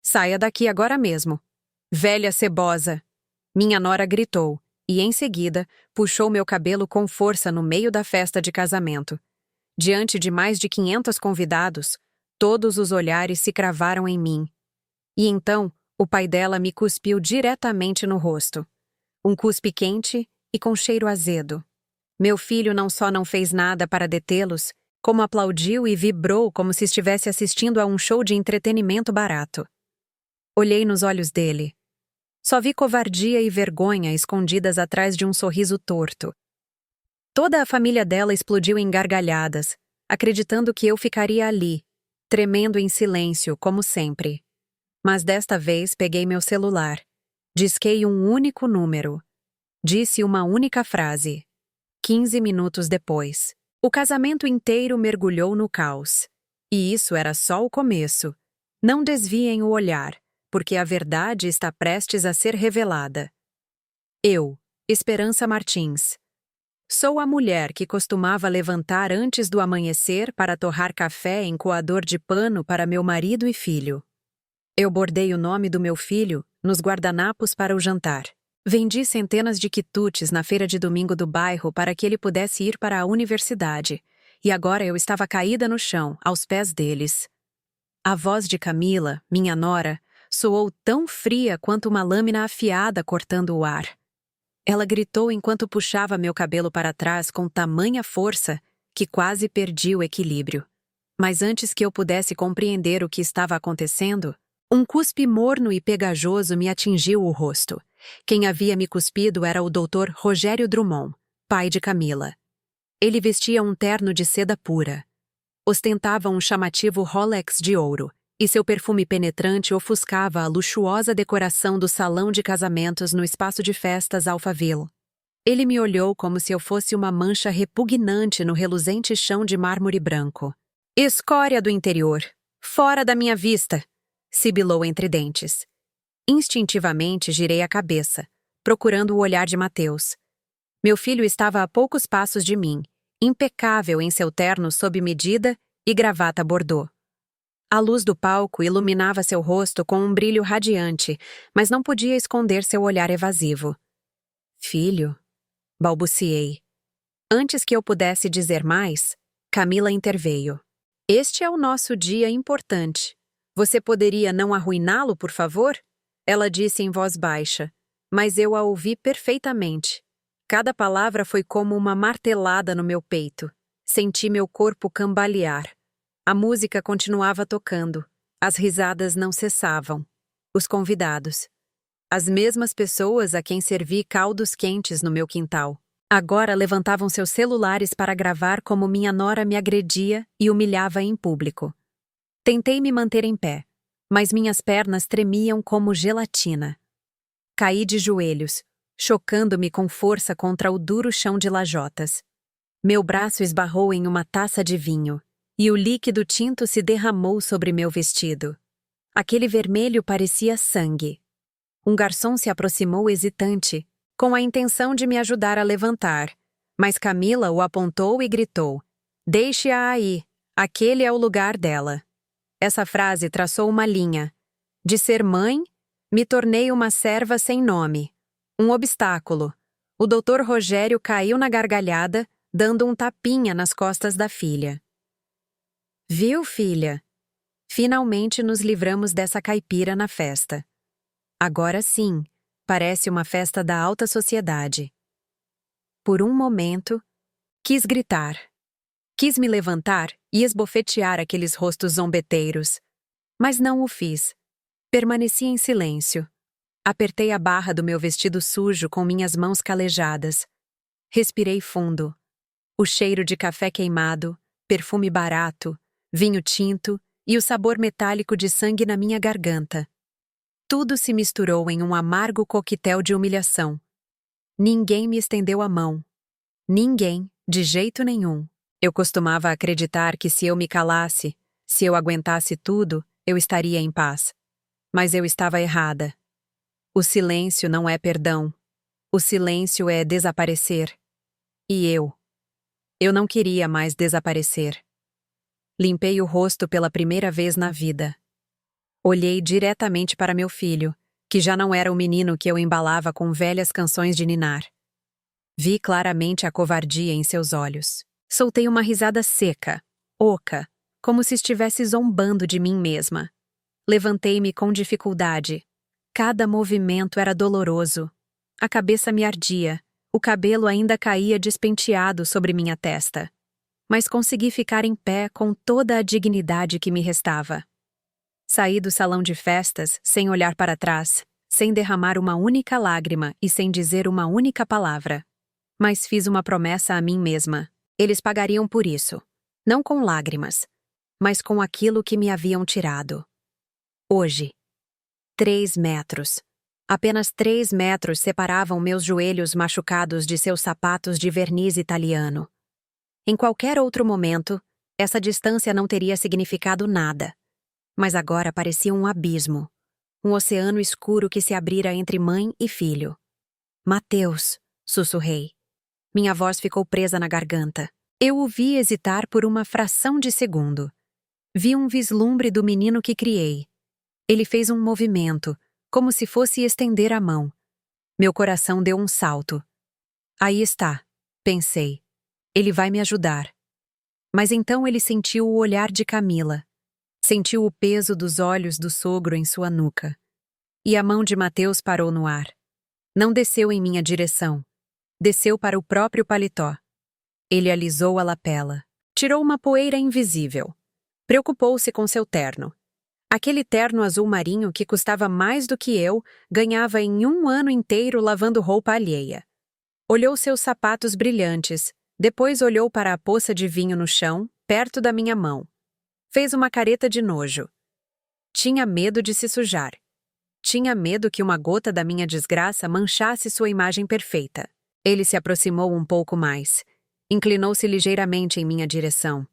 Saia daqui agora mesmo. Velha cebosa! Minha nora gritou, e em seguida, puxou meu cabelo com força no meio da festa de casamento. Diante de mais de 500 convidados, todos os olhares se cravaram em mim. E então, o pai dela me cuspiu diretamente no rosto. Um cuspe quente e com cheiro azedo. Meu filho não só não fez nada para detê-los, como aplaudiu e vibrou como se estivesse assistindo a um show de entretenimento barato. Olhei nos olhos dele. Só vi covardia e vergonha escondidas atrás de um sorriso torto. Toda a família dela explodiu em gargalhadas, acreditando que eu ficaria ali, tremendo em silêncio, como sempre. Mas desta vez peguei meu celular. Disquei um único número. Disse uma única frase. 15 minutos depois, o casamento inteiro mergulhou no caos. E isso era só o começo. Não desviem o olhar, porque a verdade está prestes a ser revelada. Eu, Esperança Martins. Sou a mulher que costumava levantar antes do amanhecer para torrar café em coador de pano para meu marido e filho. Eu bordei o nome do meu filho nos guardanapos para o jantar. Vendi centenas de quitutes na feira de domingo do bairro para que ele pudesse ir para a universidade, e agora eu estava caída no chão, aos pés deles. A voz de Camila, minha nora, soou tão fria quanto uma lâmina afiada cortando o ar. Ela gritou enquanto puxava meu cabelo para trás com tamanha força que quase perdi o equilíbrio. Mas antes que eu pudesse compreender o que estava acontecendo, um cuspe morno e pegajoso me atingiu o rosto. Quem havia me cuspido era o Dr. Rogério Drummond, pai de Camila. Ele vestia um terno de seda pura. Ostentava um chamativo Rolex de ouro, e seu perfume penetrante ofuscava a luxuosa decoração do salão de casamentos no espaço de festas Alphaville. Ele me olhou como se eu fosse uma mancha repugnante no reluzente chão de mármore branco. Escória do interior! Fora da minha vista! Sibilou entre dentes. Instintivamente girei a cabeça, procurando o olhar de Mateus. Meu filho estava a poucos passos de mim, impecável em seu terno sob medida e gravata bordô. A luz do palco iluminava seu rosto com um brilho radiante, mas não podia esconder seu olhar evasivo. Filho, balbuciei. Antes que eu pudesse dizer mais, Camila interveio. Este é o nosso dia importante. Você poderia não arruiná-lo, por favor? Ela disse em voz baixa, mas eu a ouvi perfeitamente. Cada palavra foi como uma martelada no meu peito. Senti meu corpo cambalear. A música continuava tocando. As risadas não cessavam. Os convidados. As mesmas pessoas a quem servi caldos quentes no meu quintal. Agora levantavam seus celulares para gravar como minha nora me agredia e humilhava em público. Tentei me manter em pé, mas minhas pernas tremiam como gelatina. Caí de joelhos, chocando-me com força contra o duro chão de lajotas. Meu braço esbarrou em uma taça de vinho, e o líquido tinto se derramou sobre meu vestido. Aquele vermelho parecia sangue. Um garçom se aproximou hesitante, com a intenção de me ajudar a levantar, mas Camila o apontou e gritou: "Deixe-a aí, aquele é o lugar dela." Essa frase traçou uma linha. De ser mãe, me tornei uma serva sem nome. Um obstáculo. O Dr. Rogério caiu na gargalhada, dando um tapinha nas costas da filha. Viu, filha? Finalmente nos livramos dessa caipira na festa. Agora sim, parece uma festa da alta sociedade. Por um momento, quis gritar. Quis me levantar e esbofetear aqueles rostos zombeteiros. Mas não o fiz. Permaneci em silêncio. Apertei a barra do meu vestido sujo com minhas mãos calejadas. Respirei fundo. O cheiro de café queimado, perfume barato, vinho tinto e o sabor metálico de sangue na minha garganta. Tudo se misturou em um amargo coquetel de humilhação. Ninguém me estendeu a mão. Ninguém, de jeito nenhum. Eu costumava acreditar que se eu me calasse, se eu aguentasse tudo, eu estaria em paz. Mas eu estava errada. O silêncio não é perdão. O silêncio é desaparecer. E eu não queria mais desaparecer. Limpei o rosto pela primeira vez na vida. Olhei diretamente para meu filho, que já não era o menino que eu embalava com velhas canções de ninar. Vi claramente a covardia em seus olhos. Soltei uma risada seca, oca, como se estivesse zombando de mim mesma. Levantei-me com dificuldade. Cada movimento era doloroso. A cabeça me ardia. O cabelo ainda caía despenteado sobre minha testa. Mas consegui ficar em pé com toda a dignidade que me restava. Saí do salão de festas sem olhar para trás, sem derramar uma única lágrima e sem dizer uma única palavra. Mas fiz uma promessa a mim mesma. Eles pagariam por isso. Não com lágrimas, mas com aquilo que me haviam tirado. Hoje. 3 metros. Apenas 3 metros separavam meus joelhos machucados de seus sapatos de verniz italiano. Em qualquer outro momento, essa distância não teria significado nada. Mas agora parecia um abismo. Um oceano escuro que se abrira entre mãe e filho. Mateus, sussurrei. Minha voz ficou presa na garganta. Eu o vi hesitar por uma fração de segundo. Vi um vislumbre do menino que criei. Ele fez um movimento, como se fosse estender a mão. Meu coração deu um salto. Aí está, pensei. Ele vai me ajudar. Mas então ele sentiu o olhar de Camila. Sentiu o peso dos olhos do sogro em sua nuca. E a mão de Mateus parou no ar. Não desceu em minha direção. Desceu para o próprio paletó. Ele alisou a lapela. Tirou uma poeira invisível. Preocupou-se com seu terno. Aquele terno azul marinho que custava mais do que eu, ganhava em 1 ano inteiro lavando roupa alheia. Olhou seus sapatos brilhantes, depois olhou para a poça de vinho no chão, perto da minha mão. Fez uma careta de nojo. Tinha medo de se sujar. Tinha medo que uma gota da minha desgraça manchasse sua imagem perfeita. Ele se aproximou um pouco mais. Inclinou-se ligeiramente em minha direção.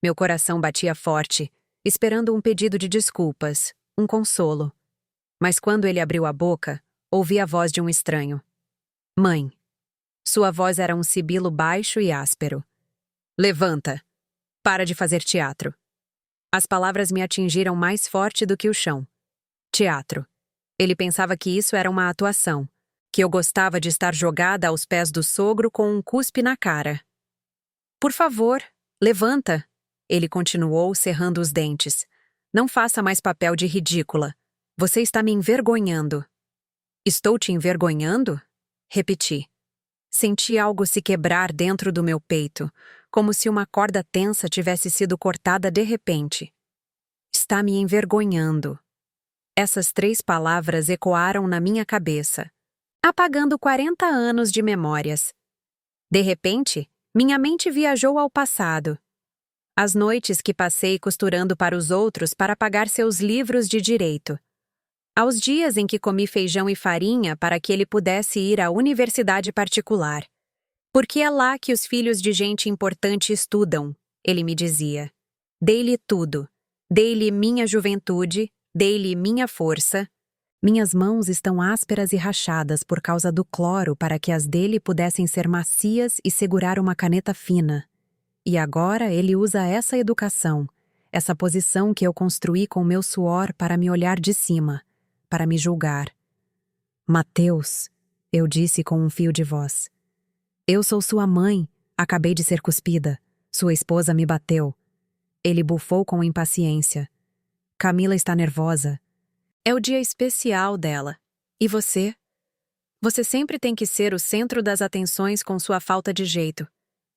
Meu coração batia forte, esperando um pedido de desculpas, um consolo. Mas quando ele abriu a boca, ouvi a voz de um estranho. Mãe. Sua voz era um sibilo baixo e áspero. Levanta. Para de fazer teatro. As palavras me atingiram mais forte do que o chão. Teatro. Ele pensava que isso era uma atuação, que eu gostava de estar jogada aos pés do sogro com um cuspe na cara. Por favor, levanta. Ele continuou, cerrando os dentes. Não faça mais papel de ridícula. Você está me envergonhando. Estou te envergonhando? Repeti. Senti algo se quebrar dentro do meu peito, como se uma corda tensa tivesse sido cortada de repente. Está me envergonhando. Essas 3 palavras ecoaram na minha cabeça, apagando 40 anos de memórias. De repente, minha mente viajou ao passado. As noites que passei costurando para os outros para pagar seus livros de direito. Aos dias em que comi feijão e farinha para que ele pudesse ir à universidade particular. Porque é lá que os filhos de gente importante estudam, ele me dizia. Dei-lhe tudo. Dei-lhe minha juventude, dei-lhe minha força. Minhas mãos estão ásperas e rachadas por causa do cloro para que as dele pudessem ser macias e segurar uma caneta fina. E agora ele usa essa educação, essa posição que eu construí com meu suor para me olhar de cima, para me julgar. Mateus, eu disse com um fio de voz. Eu sou sua mãe, acabei de ser cuspida. Sua esposa me bateu. Ele bufou com impaciência. Camila está nervosa. É o dia especial dela. E você? Você sempre tem que ser o centro das atenções com sua falta de jeito.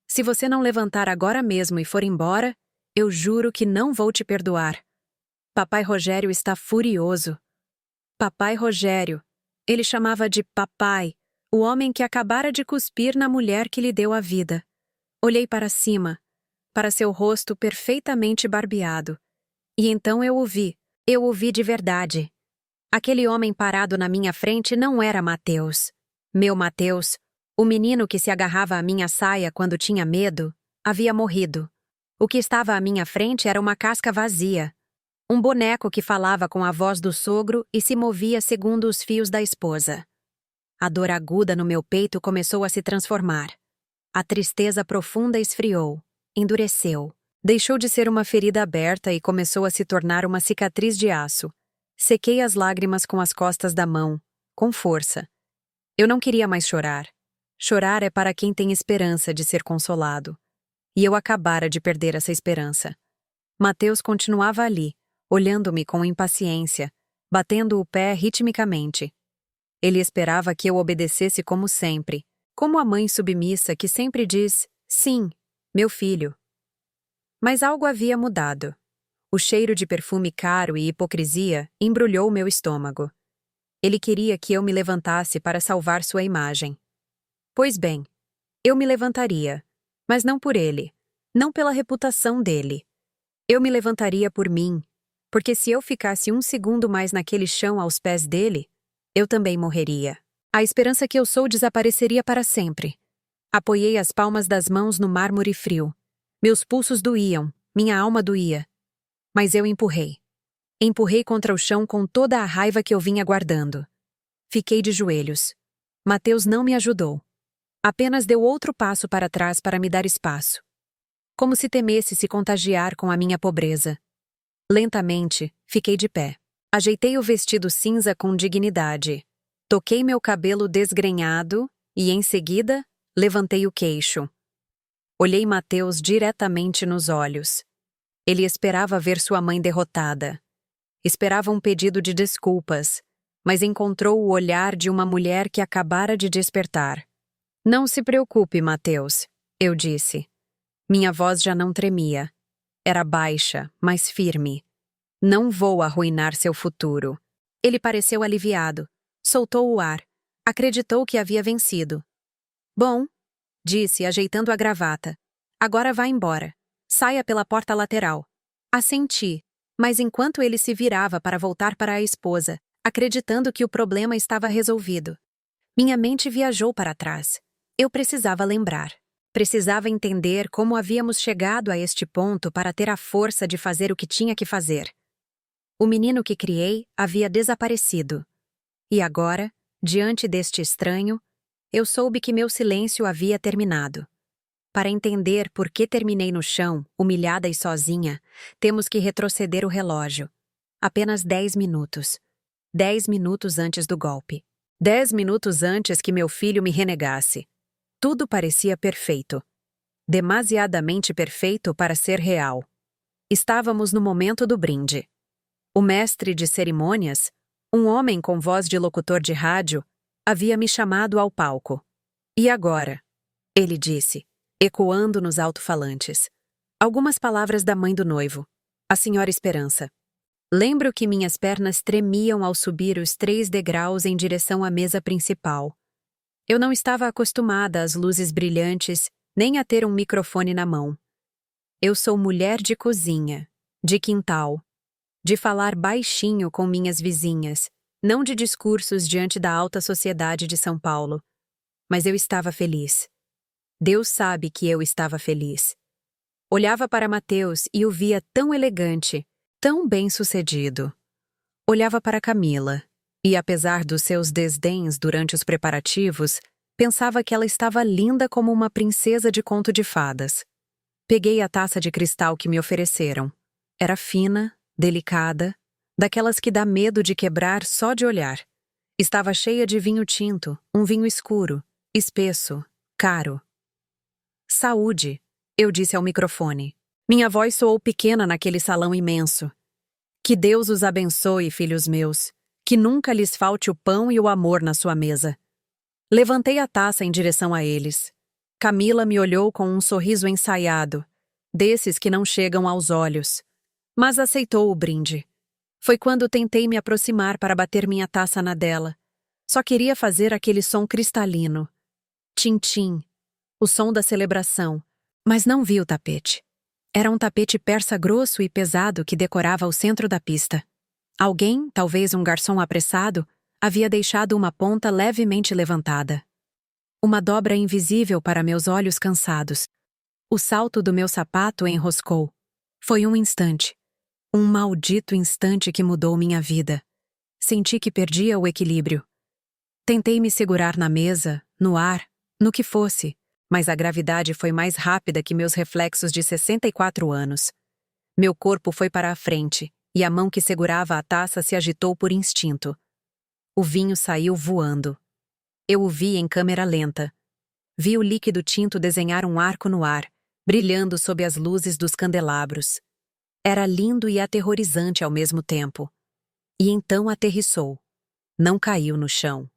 Se você não levantar agora mesmo e for embora, eu juro que não vou te perdoar. Papai Rogério está furioso. Papai Rogério. Ele chamava de papai, o homem que acabara de cuspir na mulher que lhe deu a vida. Olhei para cima, para seu rosto perfeitamente barbeado. E então eu o vi de verdade. Aquele homem parado na minha frente não era Mateus. Meu Mateus, o menino que se agarrava à minha saia quando tinha medo, havia morrido. O que estava à minha frente era uma casca vazia. Um boneco que falava com a voz do sogro e se movia segundo os fios da esposa. A dor aguda no meu peito começou a se transformar. A tristeza profunda esfriou, endureceu. Deixou de ser uma ferida aberta e começou a se tornar uma cicatriz de aço. Sequei as lágrimas com as costas da mão, com força. Eu não queria mais chorar. Chorar é para quem tem esperança de ser consolado. E eu acabara de perder essa esperança. Mateus continuava ali, olhando-me com impaciência, batendo o pé ritmicamente. Ele esperava que eu obedecesse como sempre, como a mãe submissa que sempre diz, sim, meu filho. Mas algo havia mudado. O cheiro de perfume caro e hipocrisia embrulhou meu estômago. Ele queria que eu me levantasse para salvar sua imagem. Pois bem, eu me levantaria, mas não por ele, não pela reputação dele. Eu me levantaria por mim, porque se eu ficasse um segundo mais naquele chão aos pés dele, eu também morreria. A esperança que eu sou desapareceria para sempre. Apoiei as palmas das mãos no mármore frio. Meus pulsos doíam, minha alma doía. Mas eu empurrei. Empurrei contra o chão com toda a raiva que eu vinha guardando. Fiquei de joelhos. Mateus não me ajudou. Apenas deu outro passo para trás para me dar espaço. Como se temesse se contagiar com a minha pobreza. Lentamente, fiquei de pé. Ajeitei o vestido cinza com dignidade. Toquei meu cabelo desgrenhado e, em seguida, levantei o queixo. Olhei Mateus diretamente nos olhos. Ele esperava ver sua mãe derrotada. Esperava um pedido de desculpas, mas encontrou o olhar de uma mulher que acabara de despertar. Não se preocupe, Mateus, eu disse. Minha voz já não tremia. Era baixa, mas firme. Não vou arruinar seu futuro. Ele pareceu aliviado. Soltou o ar. Acreditou que havia vencido. Bom, disse, ajeitando a gravata. Agora vá embora. Saia pela porta lateral. Assenti, mas enquanto ele se virava para voltar para a esposa, acreditando que o problema estava resolvido, minha mente viajou para trás. Eu precisava lembrar. Precisava entender como havíamos chegado a este ponto para ter a força de fazer o que tinha que fazer. O menino que criei havia desaparecido. E agora, diante deste estranho, eu soube que meu silêncio havia terminado. Para entender por que terminei no chão, humilhada e sozinha, temos que retroceder o relógio. Apenas 10 minutos. 10 minutos antes do golpe. 10 minutos antes que meu filho me renegasse. Tudo parecia perfeito. Demasiadamente perfeito para ser real. Estávamos no momento do brinde. O mestre de cerimônias, um homem com voz de locutor de rádio, havia me chamado ao palco. E agora? Ele disse, ecoando nos alto-falantes. Algumas palavras da mãe do noivo, a senhora Esperança. Lembro que minhas pernas tremiam ao subir os 3 degraus em direção à mesa principal. Eu não estava acostumada às luzes brilhantes, nem a ter um microfone na mão. Eu sou mulher de cozinha, de quintal, de falar baixinho com minhas vizinhas, não de discursos diante da alta sociedade de São Paulo. Mas eu estava feliz. Deus sabe que eu estava feliz. Olhava para Mateus e o via tão elegante, tão bem-sucedido. Olhava para Camila, e apesar dos seus desdéns durante os preparativos, pensava que ela estava linda como uma princesa de conto de fadas. Peguei a taça de cristal que me ofereceram. Era fina, delicada, daquelas que dá medo de quebrar só de olhar. Estava cheia de vinho tinto, um vinho escuro, espesso, caro. Saúde, eu disse ao microfone. Minha voz soou pequena naquele salão imenso. Que Deus os abençoe, filhos meus. Que nunca lhes falte o pão e o amor na sua mesa. Levantei a taça em direção a eles. Camila me olhou com um sorriso ensaiado, desses que não chegam aos olhos. Mas aceitou o brinde. Foi quando tentei me aproximar para bater minha taça na dela. Só queria fazer aquele som cristalino. Tim-tim. O som da celebração, mas não vi o tapete. Era um tapete persa grosso e pesado que decorava o centro da pista. Alguém, talvez um garçom apressado, havia deixado uma ponta levemente levantada. Uma dobra invisível para meus olhos cansados. O salto do meu sapato enroscou. Foi um instante. Um maldito instante que mudou minha vida. Senti que perdia o equilíbrio. Tentei me segurar na mesa, no ar, no que fosse. Mas a gravidade foi mais rápida que meus reflexos de 64 anos. Meu corpo foi para a frente, e a mão que segurava a taça se agitou por instinto. O vinho saiu voando. Eu o vi em câmera lenta. Vi o líquido tinto desenhar um arco no ar, brilhando sob as luzes dos candelabros. Era lindo e aterrorizante ao mesmo tempo. E então aterrissou. Não caiu no chão.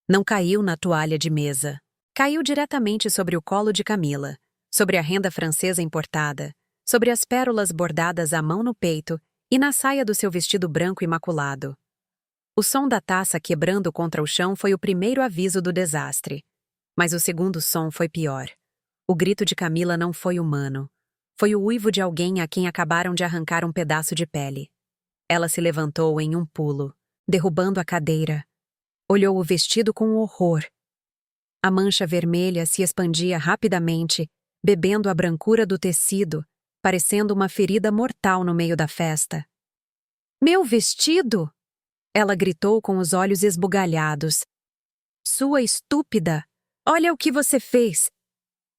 Não caiu na toalha de mesa. Caiu diretamente sobre o colo de Camila, sobre a renda francesa importada, sobre as pérolas bordadas à mão no peito e na saia do seu vestido branco imaculado. O som da taça quebrando contra o chão foi o primeiro aviso do desastre. Mas o segundo som foi pior. O grito de Camila não foi humano. Foi o uivo de alguém a quem acabaram de arrancar um pedaço de pele. Ela se levantou em um pulo, derrubando a cadeira. Olhou o vestido com horror. A mancha vermelha se expandia rapidamente, bebendo a brancura do tecido, parecendo uma ferida mortal no meio da festa. Meu vestido! Ela gritou com os olhos esbugalhados. Sua estúpida! Olha o que você fez!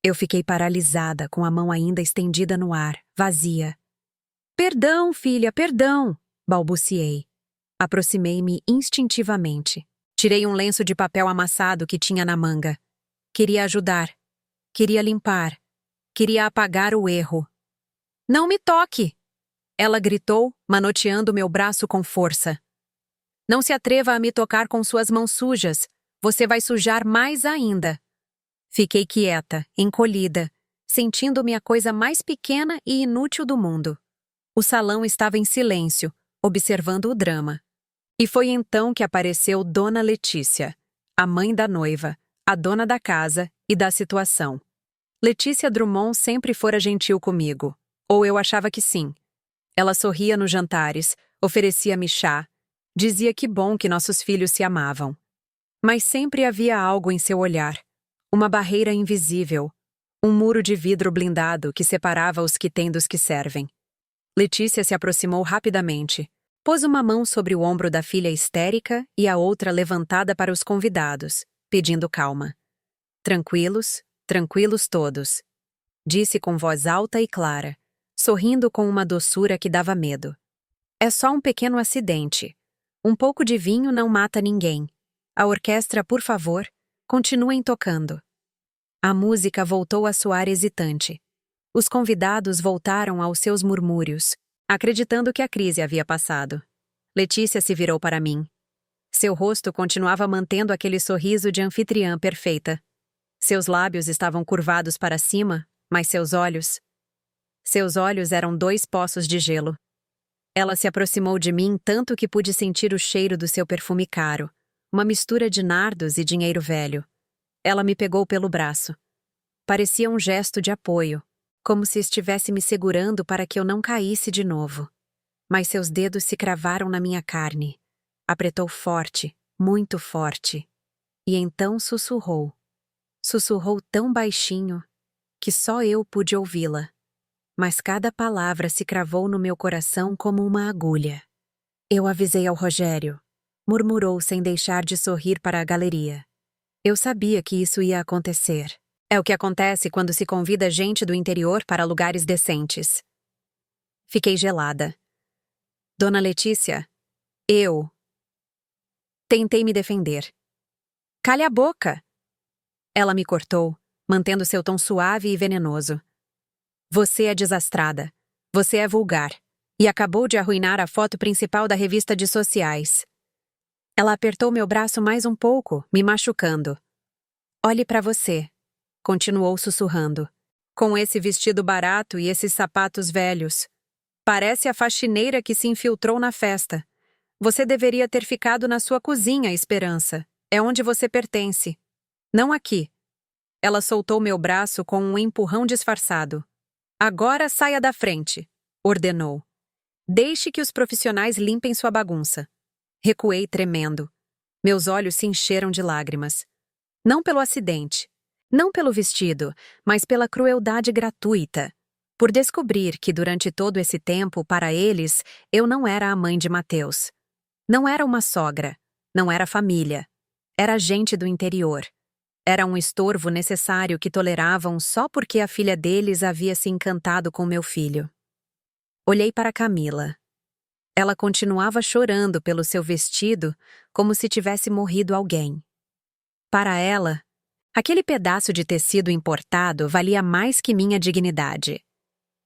Eu fiquei paralisada, com a mão ainda estendida no ar, vazia. Perdão, filha, perdão! Balbuciei. Aproximei-me instintivamente. Tirei um lenço de papel amassado que tinha na manga. Queria ajudar. Queria limpar. Queria apagar o erro. Não me toque! Ela gritou, manoteando meu braço com força. Não se atreva a me tocar com suas mãos sujas. Você vai sujar mais ainda. Fiquei quieta, encolhida, sentindo-me a coisa mais pequena e inútil do mundo. O salão estava em silêncio, observando o drama. E foi então que apareceu Dona Letícia, a mãe da noiva, a dona da casa e da situação. Letícia Drummond sempre fora gentil comigo, ou eu achava que sim. Ela sorria nos jantares, oferecia-me chá, dizia que bom que nossos filhos se amavam. Mas sempre havia algo em seu olhar, uma barreira invisível, um muro de vidro blindado que separava os que têm dos que servem. Letícia se aproximou rapidamente, pôs uma mão sobre o ombro da filha histérica e a outra levantada para os convidados, pedindo calma. Tranquilos, tranquilos todos, disse com voz alta e clara, sorrindo com uma doçura que dava medo. É só um pequeno acidente. Um pouco de vinho não mata ninguém. A orquestra, por favor, continuem tocando. A música voltou a soar hesitante. Os convidados voltaram aos seus murmúrios, acreditando que a crise havia passado. Letícia se virou para mim. Seu rosto continuava mantendo aquele sorriso de anfitriã perfeita. Seus lábios estavam curvados para cima, mas seus olhos eram 2 poços de gelo. Ela se aproximou de mim tanto que pude sentir o cheiro do seu perfume caro, uma mistura de nardos e dinheiro velho. Ela me pegou pelo braço. Parecia um gesto de apoio, como se estivesse me segurando para que eu não caísse de novo. Mas seus dedos se cravaram na minha carne. Apertou forte, muito forte. E então sussurrou. Sussurrou tão baixinho que só eu pude ouvi-la. Mas cada palavra se cravou no meu coração como uma agulha. Eu avisei ao Rogério, murmurou sem deixar de sorrir para a galeria. Eu sabia que isso ia acontecer. É o que acontece quando se convida gente do interior para lugares decentes. Fiquei gelada. Dona Letícia, eu... Tentei me defender. Cale a boca! Ela me cortou, mantendo seu tom suave e venenoso. Você é desastrada. Você é vulgar. E acabou de arruinar a foto principal da revista de sociais. Ela apertou meu braço mais um pouco, me machucando. Olhe para você. Continuou sussurrando. Com esse vestido barato e esses sapatos velhos. Parece a faxineira que se infiltrou na festa. Você deveria ter ficado na sua cozinha, Esperança. É onde você pertence. Não aqui. Ela soltou meu braço com um empurrão disfarçado. Agora saia da frente, ordenou. Deixe que os profissionais limpem sua bagunça. Recuei tremendo. Meus olhos se encheram de lágrimas. Não pelo acidente. Não pelo vestido, mas pela crueldade gratuita. Por descobrir que durante todo esse tempo, para eles, eu não era a mãe de Mateus. Não era uma sogra. Não era família. Era gente do interior. Era um estorvo necessário que toleravam só porque a filha deles havia se encantado com meu filho. Olhei para Camila. Ela continuava chorando pelo seu vestido como se tivesse morrido alguém. Para ela, aquele pedaço de tecido importado valia mais que minha dignidade.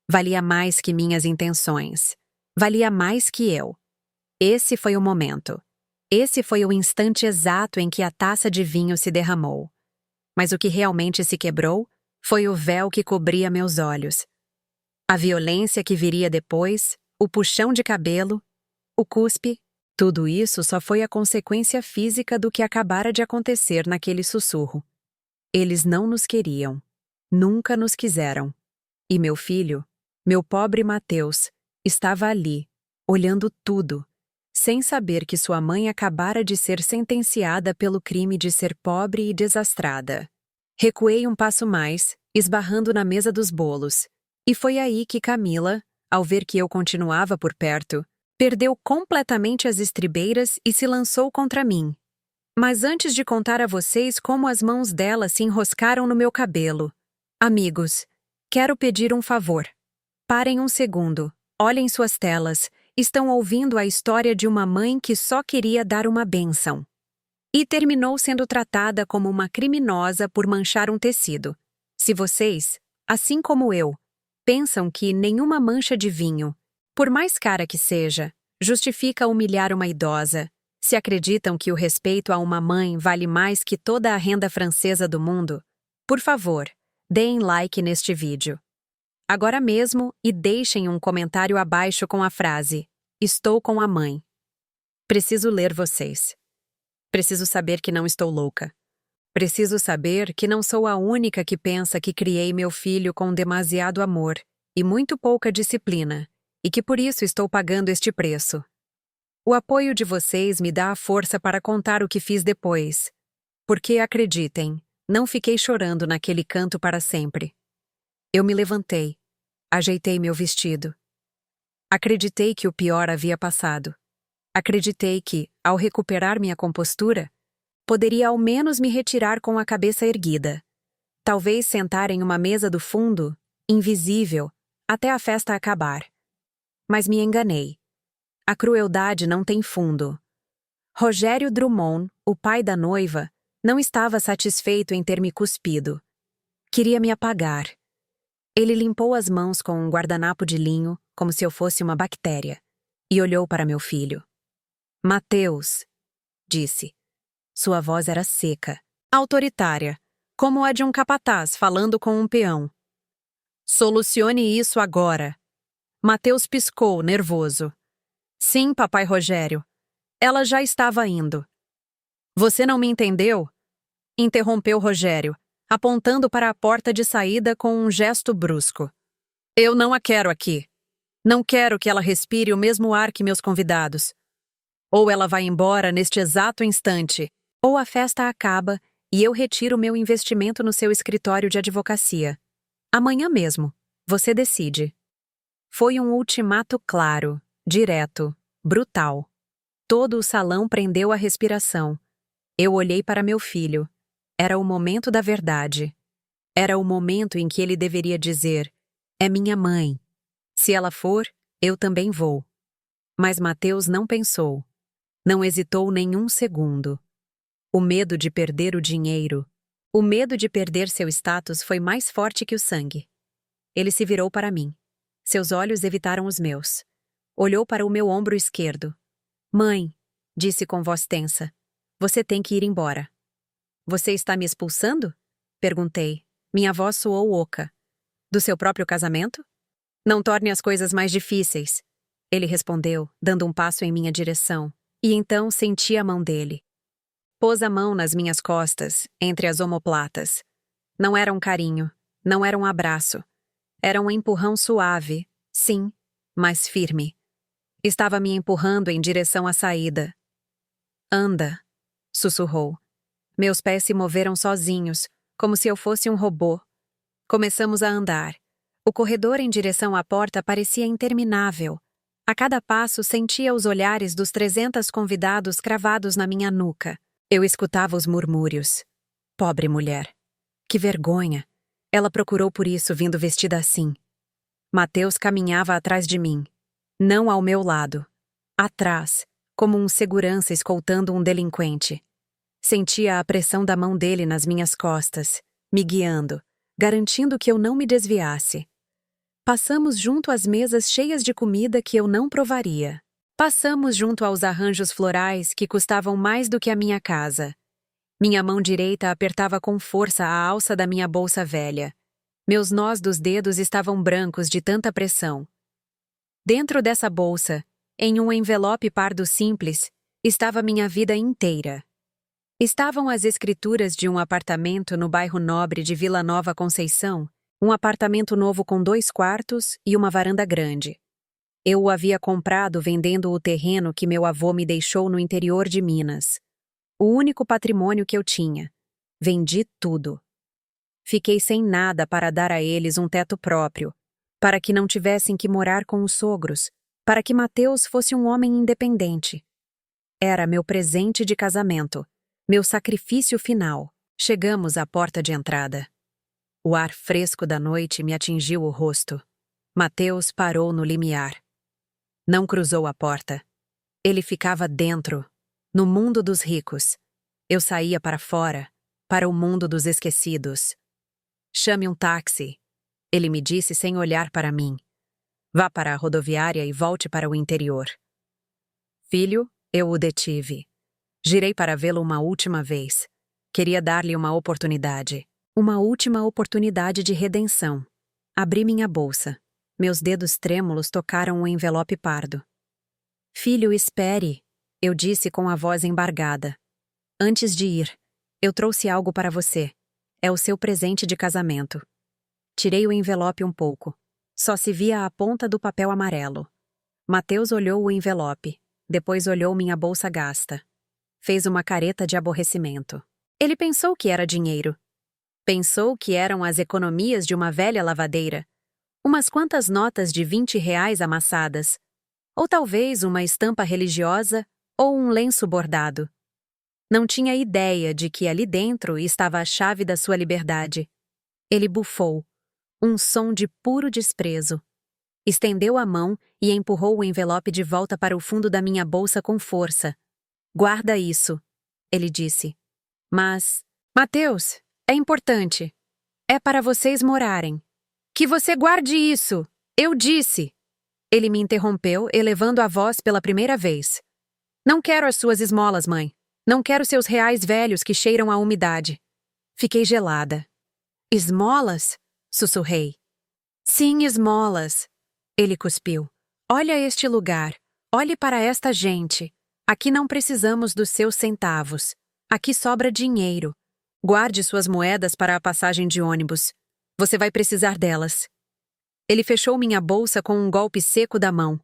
Valia mais que minhas intenções. Valia mais que eu. Esse foi o momento. Esse foi o instante exato em que a taça de vinho se derramou. Mas o que realmente se quebrou foi o véu que cobria meus olhos. A violência que viria depois, o puxão de cabelo, o cuspe, tudo isso só foi a consequência física do que acabara de acontecer naquele sussurro. Eles não nos queriam. Nunca nos quiseram. E meu filho, meu pobre Mateus, estava ali, olhando tudo, sem saber que sua mãe acabara de ser sentenciada pelo crime de ser pobre e desastrada. Recuei um passo mais, esbarrando na mesa dos bolos, e foi aí que Camila, ao ver que eu continuava por perto, perdeu completamente as estribeiras e se lançou contra mim. Mas antes de contar a vocês como as mãos dela se enroscaram no meu cabelo, amigos, quero pedir um favor. Parem um segundo, olhem suas telas, estão ouvindo a história de uma mãe que só queria dar uma bênção. E terminou sendo tratada como uma criminosa por manchar um tecido. Se vocês, assim como eu, pensam que nenhuma mancha de vinho, por mais cara que seja, justifica humilhar uma idosa, se acreditam que o respeito a uma mãe vale mais que toda a renda francesa do mundo, por favor, deem like neste vídeo. Agora mesmo e deixem um comentário abaixo com a frase: "Estou com a mãe". Preciso ler vocês. Preciso saber que não estou louca. Preciso saber que não sou a única que pensa que criei meu filho com demasiado amor e muito pouca disciplina, e que por isso estou pagando este preço. O apoio de vocês me dá a força para contar o que fiz depois. Porque, acreditem, não fiquei chorando naquele canto para sempre. Eu me levantei, ajeitei meu vestido. Acreditei que o pior havia passado. Acreditei que, ao recuperar minha compostura, poderia ao menos me retirar com a cabeça erguida. Talvez sentar em uma mesa do fundo, invisível, até a festa acabar. Mas me enganei. A crueldade não tem fundo. Rogério Drummond, o pai da noiva, não estava satisfeito em ter me cuspido. Queria me apagar. Ele limpou as mãos com um guardanapo de linho, como se eu fosse uma bactéria, e olhou para meu filho. "Mateus", disse. Sua voz era seca, autoritária, como a de um capataz falando com um peão. "Solucione isso agora." Mateus piscou, nervoso. "Sim, papai Rogério. Ela já estava indo." "Você não me entendeu?" interrompeu Rogério, apontando para a porta de saída com um gesto brusco. "Eu não a quero aqui. Não quero que ela respire o mesmo ar que meus convidados. Ou ela vai embora neste exato instante, ou a festa acaba e eu retiro meu investimento no seu escritório de advocacia. Amanhã mesmo. Você decide." Foi um ultimato claro, direto, brutal. Todo o salão prendeu a respiração. Eu olhei para meu filho. Era o momento da verdade. Era o momento em que ele deveria dizer: "É minha mãe. Se ela for, eu também vou." Mas Mateus não pensou. Não hesitou nenhum segundo. O medo de perder o dinheiro, o medo de perder seu status foi mais forte que o sangue. Ele se virou para mim. Seus olhos evitaram os meus. Olhou para o meu ombro esquerdo. "Mãe", disse com voz tensa, "você tem que ir embora." "Você está me expulsando?" perguntei. Minha voz soou oca. "Do seu próprio casamento?" "Não torne as coisas mais difíceis", ele respondeu, dando um passo em minha direção. E então senti a mão dele. Pôs a mão nas minhas costas, entre as omoplatas. Não era um carinho, não era um abraço. Era um empurrão suave, sim, mas firme. Estava me empurrando em direção à saída. "Anda", sussurrou. Meus pés se moveram sozinhos, como se eu fosse um robô. Começamos a andar. O corredor em direção à porta parecia interminável. A cada passo sentia os olhares dos 300 convidados cravados na minha nuca. Eu escutava os murmúrios. Pobre mulher. Que vergonha. Ela procurou por isso vindo vestida assim. Mateus caminhava atrás de mim. Não ao meu lado. atrás, como um segurança escoltando um delinquente. Sentia a pressão da mão dele nas minhas costas, me guiando, garantindo que eu não me desviasse. Passamos junto às mesas cheias de comida que eu não provaria. Passamos junto aos arranjos florais que custavam mais do que a minha casa. Minha mão direita apertava com força a alça da minha bolsa velha. Meus nós dos dedos estavam brancos de tanta pressão. Dentro dessa bolsa, em um envelope pardo simples, estava minha vida inteira. Estavam as escrituras de um apartamento no bairro nobre de Vila Nova Conceição, um apartamento novo com 2 quartos e uma varanda grande. Eu o havia comprado vendendo o terreno que meu avô me deixou no interior de Minas. O único patrimônio que eu tinha. Vendi tudo. Fiquei sem nada para dar a eles um teto próprio, para que não tivessem que morar com os sogros, para que Mateus fosse um homem independente. Era meu presente de casamento, meu sacrifício final. Chegamos à porta de entrada. O ar fresco da noite me atingiu o rosto. Mateus parou no limiar. Não cruzou a porta. Ele ficava dentro, no mundo dos ricos. Eu saía para fora, para o mundo dos esquecidos. Chame um táxi, ele me disse sem olhar para mim. Vá para a rodoviária e volte para o interior. Filho, eu o detive. Girei para vê-lo uma última vez. Queria dar-lhe uma oportunidade. Uma última oportunidade de redenção. Abri minha bolsa. Meus dedos trêmulos tocaram o envelope pardo. Filho, espere, eu disse com a voz embargada. Antes de ir, eu trouxe algo para você. É o seu presente de casamento. Tirei o envelope um pouco. Só se via a ponta do papel amarelo. Mateus olhou o envelope. Depois olhou minha bolsa gasta. Fez uma careta de aborrecimento. Ele pensou que era dinheiro. Pensou que eram as economias de uma velha lavadeira. Umas quantas notas de R$ 20 amassadas. Ou talvez uma estampa religiosa ou um lenço bordado. Não tinha ideia de que ali dentro estava a chave da sua liberdade. Ele bufou, um som de puro desprezo. Estendeu a mão e empurrou o envelope de volta para o fundo da minha bolsa com força. Guarda isso, ele disse. Mas, Mateus, é importante. É para vocês morarem. Que você guarde isso! Eu disse! Ele me interrompeu, elevando a voz pela primeira vez. Não quero as suas esmolas, mãe. Não quero seus reais velhos que cheiram a umidade. Fiquei gelada. Esmolas? Sussurrei. Sim, esmolas. Ele cuspiu. Olha este lugar. Olhe para esta gente. Aqui não precisamos dos seus centavos. Aqui sobra dinheiro. Guarde suas moedas para a passagem de ônibus. Você vai precisar delas. Ele fechou minha bolsa com um golpe seco da mão.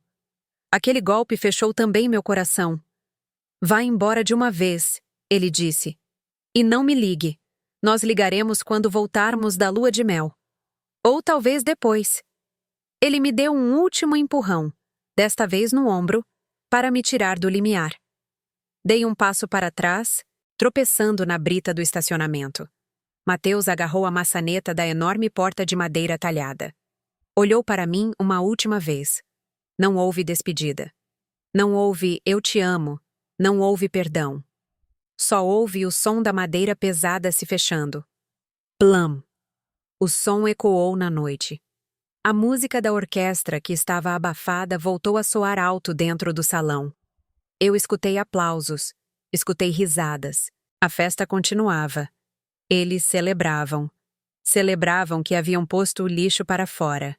Aquele golpe fechou também meu coração. Vá embora de uma vez, ele disse. E não me ligue. Nós ligaremos quando voltarmos da lua de mel. Ou talvez depois. Ele me deu um último empurrão, desta vez no ombro, para me tirar do limiar. Dei um passo para trás, tropeçando na brita do estacionamento. Mateus agarrou a maçaneta da enorme porta de madeira talhada. Olhou para mim uma última vez. Não houve despedida. Não houve eu te amo. Não houve perdão. Só houve o som da madeira pesada se fechando. Plam! O som ecoou na noite. A música da orquestra que estava abafada voltou a soar alto dentro do salão. Eu escutei aplausos. Escutei risadas. A festa continuava. Eles celebravam. Celebravam que haviam posto o lixo para fora.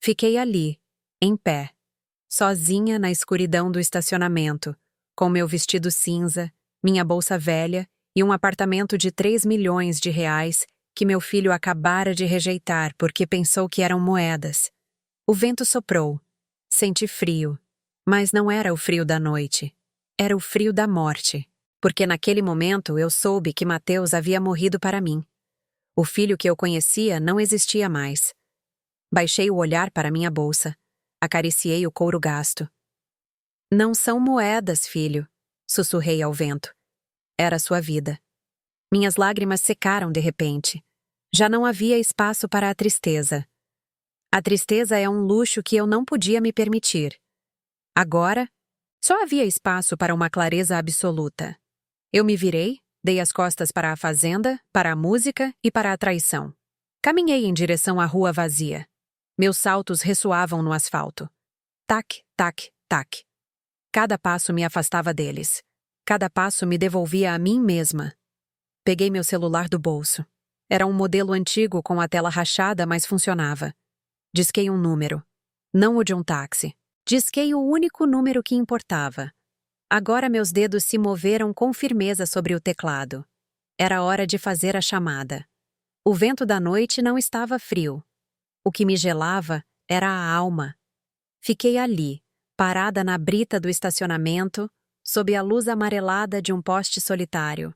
Fiquei ali, em pé, sozinha na escuridão do estacionamento, com meu vestido cinza, minha bolsa velha e um apartamento de 3 milhões de reais que meu filho acabara de rejeitar porque pensou que eram moedas. O vento soprou. Senti frio. Mas não era o frio da noite. Era o frio da morte. Porque naquele momento eu soube que Mateus havia morrido para mim. O filho que eu conhecia não existia mais. Baixei o olhar para minha bolsa. Acariciei o couro gasto. Não são moedas, filho, sussurrei ao vento. Era sua vida. Minhas lágrimas secaram de repente. Já não havia espaço para a tristeza. A tristeza é um luxo que eu não podia me permitir. Agora, Só havia espaço para uma clareza absoluta. Eu me virei, dei as costas para a fazenda, para a música e para a traição. Caminhei em direção à rua vazia. Meus saltos ressoavam no asfalto. Tac, tac, tac. Cada passo me afastava deles. Cada passo me devolvia a mim mesma. Peguei meu celular do bolso. Era um modelo antigo com a tela rachada, mas funcionava. Disquei um número. Não o de um táxi. Disquei o único número que importava. Agora meus dedos se moveram com firmeza sobre o teclado. Era hora de fazer a chamada. O vento da noite não estava frio. O que me gelava era a alma. Fiquei ali, parada na brita do estacionamento, sob a luz amarelada de um poste solitário.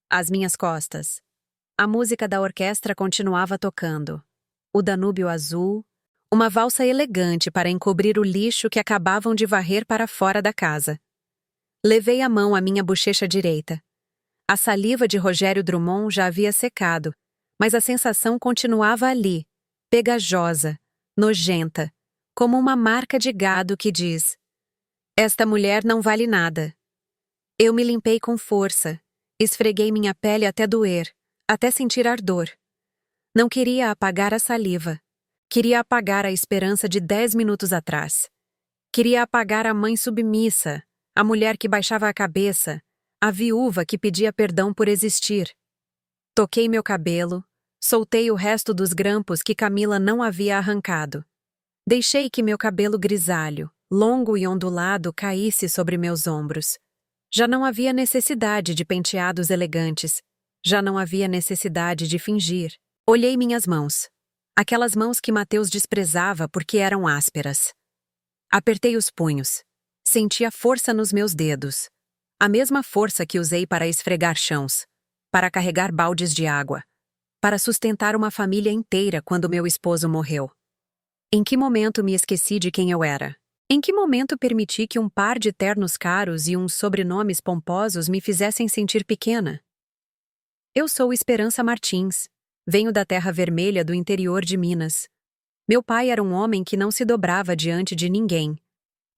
Às minhas costas. A música da orquestra continuava tocando. O Danúbio Azul, uma valsa elegante para encobrir o lixo que acabavam de varrer para fora da casa. Levei a mão à minha bochecha direita. A saliva de Rogério Drummond já havia secado, mas a sensação continuava ali, pegajosa, nojenta, como uma marca de gado que diz: esta mulher não vale nada. Eu me limpei com força, esfreguei minha pele até doer, até sentir ardor. Não queria apagar a saliva. Queria apagar a esperança de 10 minutos atrás. Queria apagar a mãe submissa, a mulher que baixava a cabeça, a viúva que pedia perdão por existir. Toquei meu cabelo, soltei o resto dos grampos que Camila não havia arrancado. Deixei que meu cabelo grisalho, longo e ondulado, caísse sobre meus ombros. Já não havia necessidade de penteados elegantes. Já não havia necessidade de fingir. Olhei minhas mãos. Aquelas mãos que Mateus desprezava porque eram ásperas. Apertei os punhos. Senti a força nos meus dedos. A mesma força que usei para esfregar chãos, para carregar baldes de água, para sustentar uma família inteira quando meu esposo morreu. Em que momento me esqueci de quem eu era? Em que momento permiti que um par de ternos caros e uns sobrenomes pomposos me fizessem sentir pequena? Eu sou Esperança Martins. Venho da terra vermelha do interior de Minas. Meu pai era um homem que não se dobrava diante de ninguém.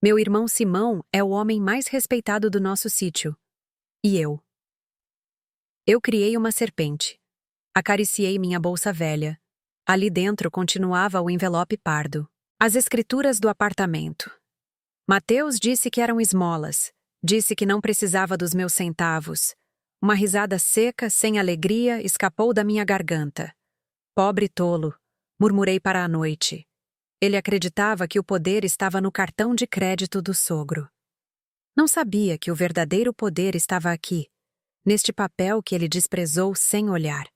Meu irmão Simão é o homem mais respeitado do nosso sítio. E eu? Eu criei uma serpente. Acariciei minha bolsa velha. Ali dentro continuava o envelope pardo. As escrituras do apartamento. Mateus disse que eram esmolas. Disse que não precisava dos meus centavos. Uma risada seca, sem alegria, escapou da minha garganta. Pobre tolo, murmurei para a noite. Ele acreditava que o poder estava no cartão de crédito do sogro. Não sabia que o verdadeiro poder estava aqui, neste papel que ele desprezou sem olhar.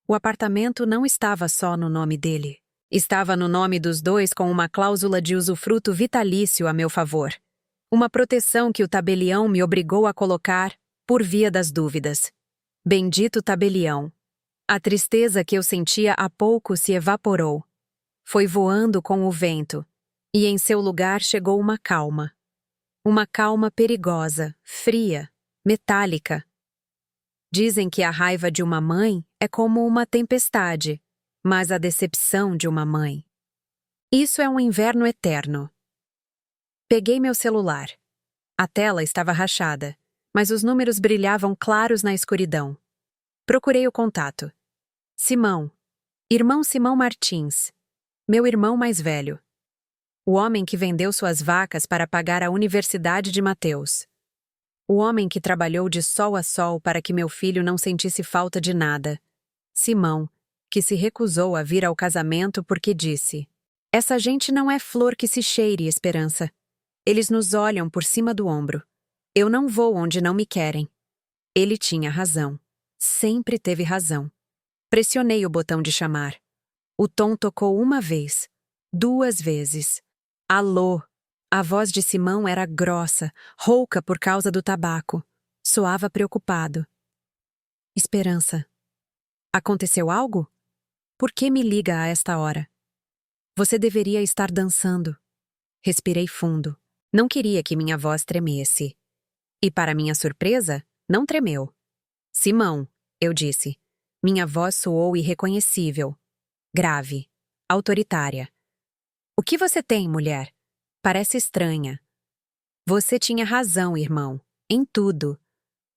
O apartamento não estava só no nome dele. Estava no nome dos dois com uma cláusula de usufruto vitalício a meu favor. Uma proteção que o tabelião me obrigou a colocar por via das dúvidas. Bendito tabelião. A tristeza que eu sentia há pouco se evaporou. Foi voando com o vento, e em seu lugar chegou uma calma. Uma calma perigosa, fria, metálica. Dizem que a raiva de uma mãe é como uma tempestade, mas a decepção de uma mãe. Isso é um inverno eterno. Peguei meu celular. A tela estava rachada, mas os números brilhavam claros na escuridão. Procurei o contato. Simão. Irmão Simão Martins. Meu irmão mais velho. O homem que vendeu suas vacas para pagar a universidade de Mateus. O homem que trabalhou de sol a sol para que meu filho não sentisse falta de nada. Simão, que se recusou a vir ao casamento porque disse: essa gente não é flor que se cheire, Esperança. Eles nos olham por cima do ombro. Eu não vou onde não me querem. Ele tinha razão. Sempre teve razão. Pressionei o botão de chamar. O tom tocou uma vez, 2 vezes. Alô! A voz de Simão era grossa, rouca por causa do tabaco. Soava preocupado. Esperança. Aconteceu algo? Por que me liga a esta hora? Você deveria estar dançando. Respirei fundo. Não queria que minha voz tremesse. E para minha surpresa, não tremeu. Simão, eu disse. Minha voz soou irreconhecível. Grave. Autoritária. O que você tem, mulher? Parece estranha. Você tinha razão, irmão. Em tudo.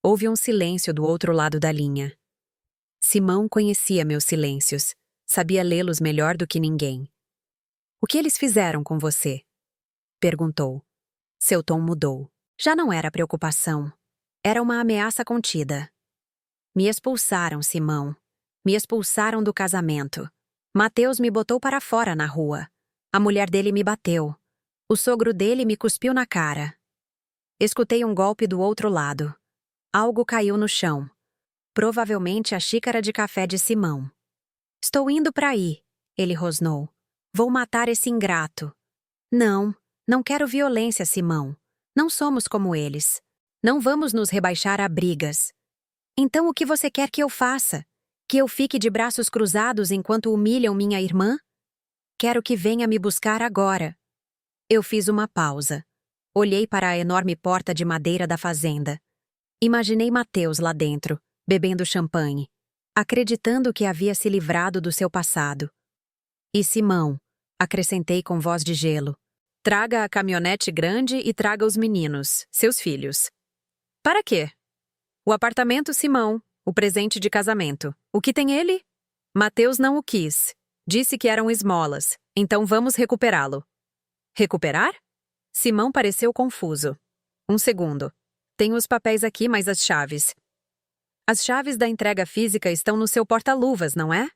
Houve um silêncio do outro lado da linha. Simão conhecia meus silêncios. Sabia lê-los melhor do que ninguém. O que eles fizeram com você? Perguntou. Seu tom mudou. Já não era preocupação. Era uma ameaça contida. Me expulsaram, Simão. Me expulsaram do casamento. Mateus me botou para fora na rua. A mulher dele me bateu. O sogro dele me cuspiu na cara. Escutei um golpe do outro lado. Algo caiu no chão. Provavelmente a xícara de café de Simão. Estou indo para aí, ele rosnou. Vou matar esse ingrato. Não, não quero violência, Simão. Não somos como eles. Não vamos nos rebaixar a brigas. Então o que você quer que eu faça? Que eu fique de braços cruzados enquanto humilham minha irmã? Quero que venha me buscar agora. Eu fiz uma pausa. Olhei para a enorme porta de madeira da fazenda. Imaginei Mateus lá dentro, bebendo champanhe, acreditando que havia se livrado do seu passado. E Simão, acrescentei com voz de gelo. Traga a caminhonete grande e traga os meninos, seus filhos. Para quê? O apartamento, Simão, o presente de casamento. O que tem ele? Mateus não o quis. Disse que eram esmolas, então vamos recuperá-lo. Recuperar? Simão pareceu confuso. Um segundo. Tenho os papéis aqui, mas as chaves. As chaves da entrega física estão no seu porta-luvas, não é?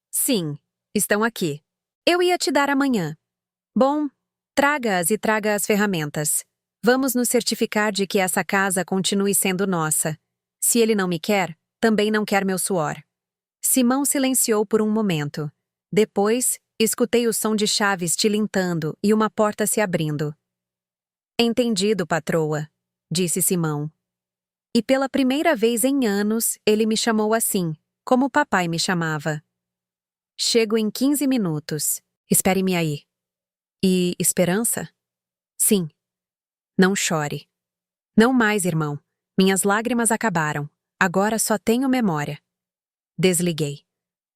Sim, estão aqui. Eu ia te dar amanhã. Bom, traga-as e traga as ferramentas. Vamos nos certificar de que essa casa continue sendo nossa. Se ele não me quer, também não quer meu suor. Simão silenciou por um momento. Depois, escutei o som de chaves tilintando e uma porta se abrindo. Entendido, patroa, disse Simão. E pela primeira vez em anos, ele me chamou assim, como papai me chamava. Chego em 15 minutos. Espere-me aí. E esperança? Sim. Não chore. Não mais, irmão. Minhas lágrimas acabaram. Agora só tenho memória. Desliguei.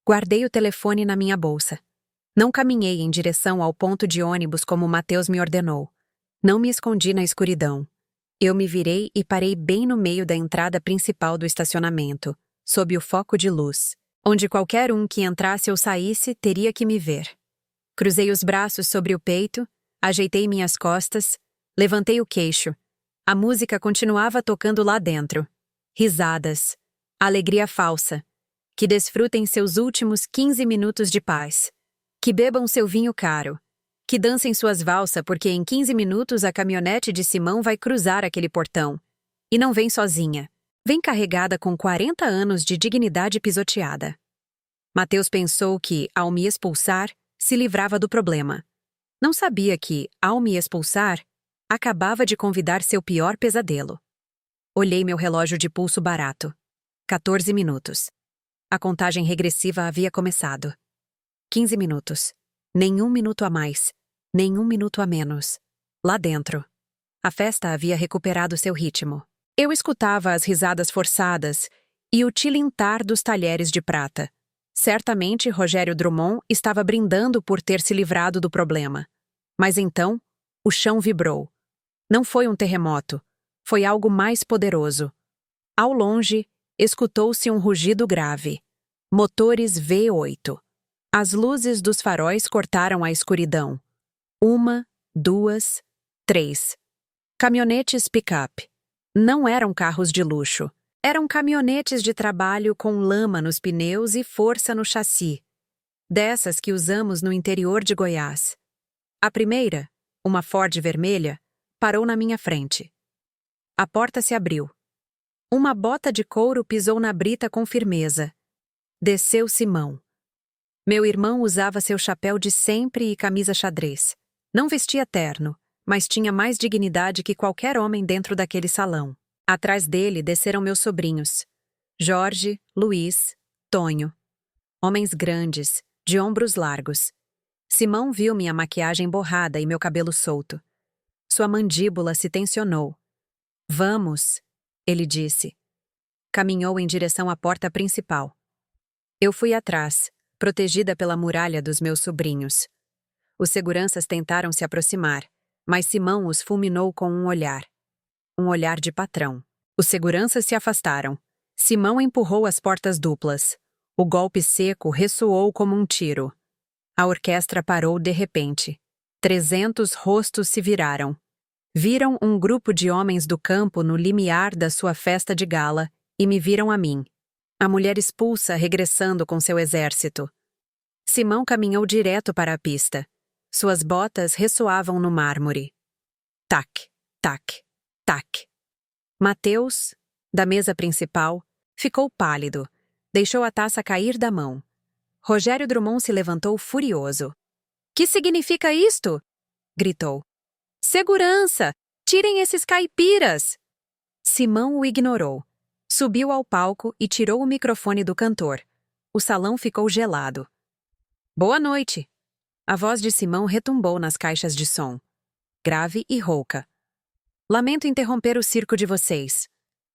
Guardei o telefone na minha bolsa. Não caminhei em direção ao ponto de ônibus como Mateus me ordenou. Não me escondi na escuridão. Eu me virei e parei bem no meio da entrada principal do estacionamento, sob o foco de luz, onde qualquer um que entrasse ou saísse teria que me ver. Cruzei os braços sobre o peito, ajeitei minhas costas, levantei o queixo. A música continuava tocando lá dentro. Risadas. Alegria falsa. Que desfrutem seus últimos 15 minutos de paz. Que bebam seu vinho caro. Que dancem suas valsas porque em 15 minutos a caminhonete de Simão vai cruzar aquele portão. E não vem sozinha. Vem carregada com 40 anos de dignidade pisoteada. Mateus pensou que, ao me expulsar, se livrava do problema. Não sabia que, ao me expulsar, acabava de convidar seu pior pesadelo. Olhei meu relógio de pulso barato. 14 minutos. A contagem regressiva havia começado. 15 minutos. Nenhum minuto a mais. Nenhum minuto a menos. Lá dentro. A festa havia recuperado seu ritmo. Eu escutava as risadas forçadas e o tilintar dos talheres de prata. Certamente Rogério Drummond estava brindando por ter se livrado do problema. Mas então, o chão vibrou. Não foi um terremoto. Foi algo mais poderoso. Ao longe, escutou-se um rugido grave. Motores V8. As luzes dos faróis cortaram a escuridão. 1, 2, 3. Caminhonetes pick-up. Não eram carros de luxo. Eram caminhonetes de trabalho com lama nos pneus e força no chassi. Dessas que usamos no interior de Goiás. A primeira, uma Ford vermelha, parou na minha frente. A porta se abriu. Uma bota de couro pisou na brita com firmeza. Desceu Simão. Meu irmão usava seu chapéu de sempre e camisa xadrez. Não vestia terno, mas tinha mais dignidade que qualquer homem dentro daquele salão. Atrás dele desceram meus sobrinhos. Jorge, Luiz, Tonho. Homens grandes, de ombros largos. Simão viu minha maquiagem borrada e meu cabelo solto. Sua mandíbula se tensionou. Vamos, ele disse. Caminhou em direção à porta principal. Eu fui atrás, protegida pela muralha dos meus sobrinhos. Os seguranças tentaram se aproximar, mas Simão os fulminou com um olhar de patrão. Os seguranças se afastaram. Simão empurrou as portas duplas. O golpe seco ressoou como um tiro. A orquestra parou de repente. 300 rostos se viraram. Viram um grupo de homens do campo no limiar da sua festa de gala e me viram a mim. A mulher expulsa regressando com seu exército. Simão caminhou direto para a pista. Suas botas ressoavam no mármore. Tac, tac, tac. Mateus, da mesa principal, ficou pálido. Deixou a taça cair da mão. Rogério Drummond se levantou furioso. Que significa isto? Gritou. Segurança! Tirem esses caipiras! Simão o ignorou. Subiu ao palco e tirou o microfone do cantor. O salão ficou gelado. Boa noite! A voz de Simão retumbou nas caixas de som. Grave e rouca. Lamento interromper o circo de vocês.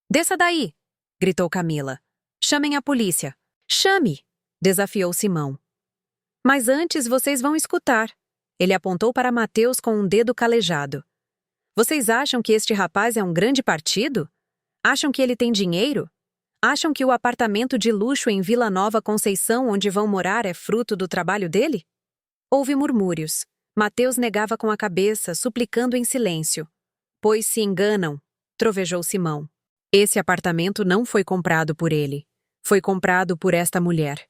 Desça daí! Gritou Camila. Chamem a polícia. Chame! Desafiou Simão. Mas antes vocês vão escutar. Ele apontou para Mateus com um dedo calejado. Vocês acham que este rapaz é um grande partido? Acham que ele tem dinheiro? Acham que o apartamento de luxo em Vila Nova Conceição onde vão morar é fruto do trabalho dele? Houve murmúrios. Mateus negava com a cabeça, suplicando em silêncio. Pois se enganam, trovejou Simão. Esse apartamento não foi comprado por ele. Foi comprado por esta mulher.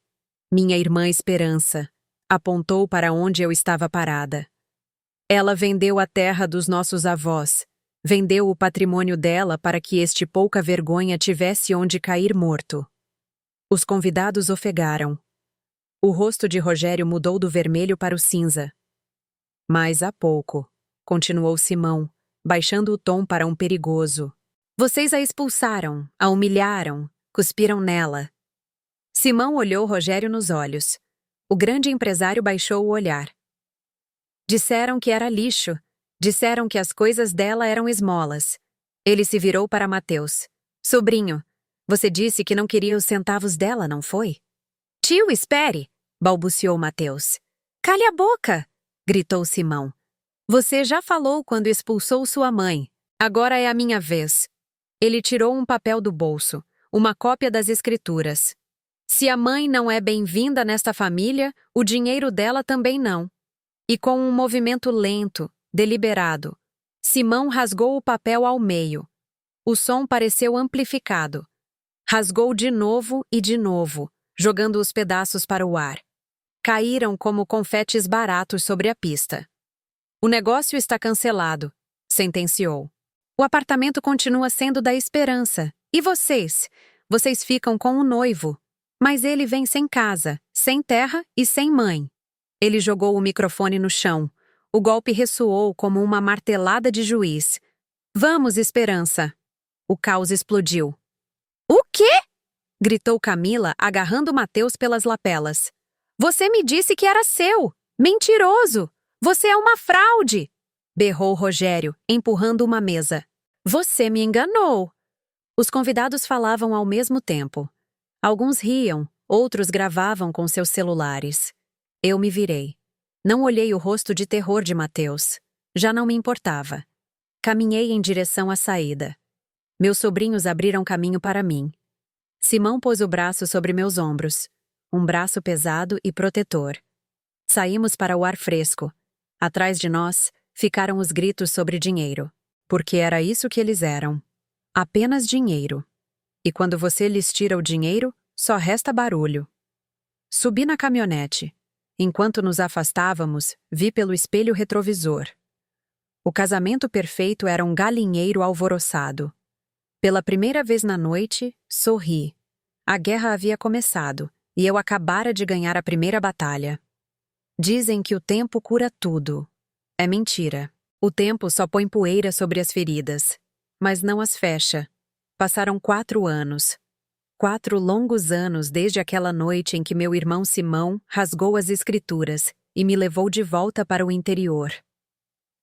Minha irmã Esperança. Apontou para onde eu estava parada. Ela vendeu a terra dos nossos avós. Vendeu o patrimônio dela para que este pouca vergonha tivesse onde cair morto. Os convidados ofegaram. O rosto de Rogério mudou do vermelho para o cinza. Mas há pouco, continuou Simão, baixando o tom para um perigoso. Vocês a expulsaram, a humilharam, cuspiram nela. Simão olhou Rogério nos olhos. O grande empresário baixou o olhar. Disseram que era lixo. Disseram que as coisas dela eram esmolas. Ele se virou para Mateus. Sobrinho, você disse que não queria os centavos dela, não foi? Tio, espere! Balbuciou Mateus. Cale a boca! Gritou Simão. Você já falou quando expulsou sua mãe. Agora é a minha vez. Ele tirou um papel do bolso, uma cópia das escrituras. Se a mãe não é bem-vinda nesta família, o dinheiro dela também não. E com um movimento lento, deliberado, Simão rasgou o papel ao meio. O som pareceu amplificado. Rasgou de novo e de novo, jogando os pedaços para o ar. Caíram como confetes baratos sobre a pista. O negócio está cancelado, sentenciou. O apartamento continua sendo da Esperança. E vocês? Vocês ficam com o noivo. Mas ele vem sem casa, sem terra e sem mãe. Ele jogou o microfone no chão. O golpe ressoou como uma martelada de juiz. Vamos, Esperança! O caos explodiu. O quê? Gritou Camila, agarrando Mateus pelas lapelas. Você me disse que era seu! Mentiroso! Você é uma fraude! Berrou Rogério, empurrando uma mesa. Você me enganou! Os convidados falavam ao mesmo tempo. Alguns riam, outros gravavam com seus celulares. Eu me virei. Não olhei o rosto de terror de Mateus. Já não me importava. Caminhei em direção à saída. Meus sobrinhos abriram caminho para mim. Simão pôs o braço sobre meus ombros. Um braço pesado e protetor. Saímos para o ar fresco. Atrás de nós, ficaram os gritos sobre dinheiro. Porque era isso que eles eram. Apenas dinheiro. E quando você lhes tira o dinheiro, só resta barulho. Subi na caminhonete. Enquanto nos afastávamos, vi pelo espelho retrovisor. O casamento perfeito era um galinheiro alvoroçado. Pela primeira vez na noite, sorri. A guerra havia começado, e eu acabara de ganhar a primeira batalha. Dizem que o tempo cura tudo. É mentira. O tempo só põe poeira sobre as feridas, mas não as fecha. Passaram 4 anos. 4 longos anos desde aquela noite em que meu irmão Simão rasgou as escrituras e me levou de volta para o interior.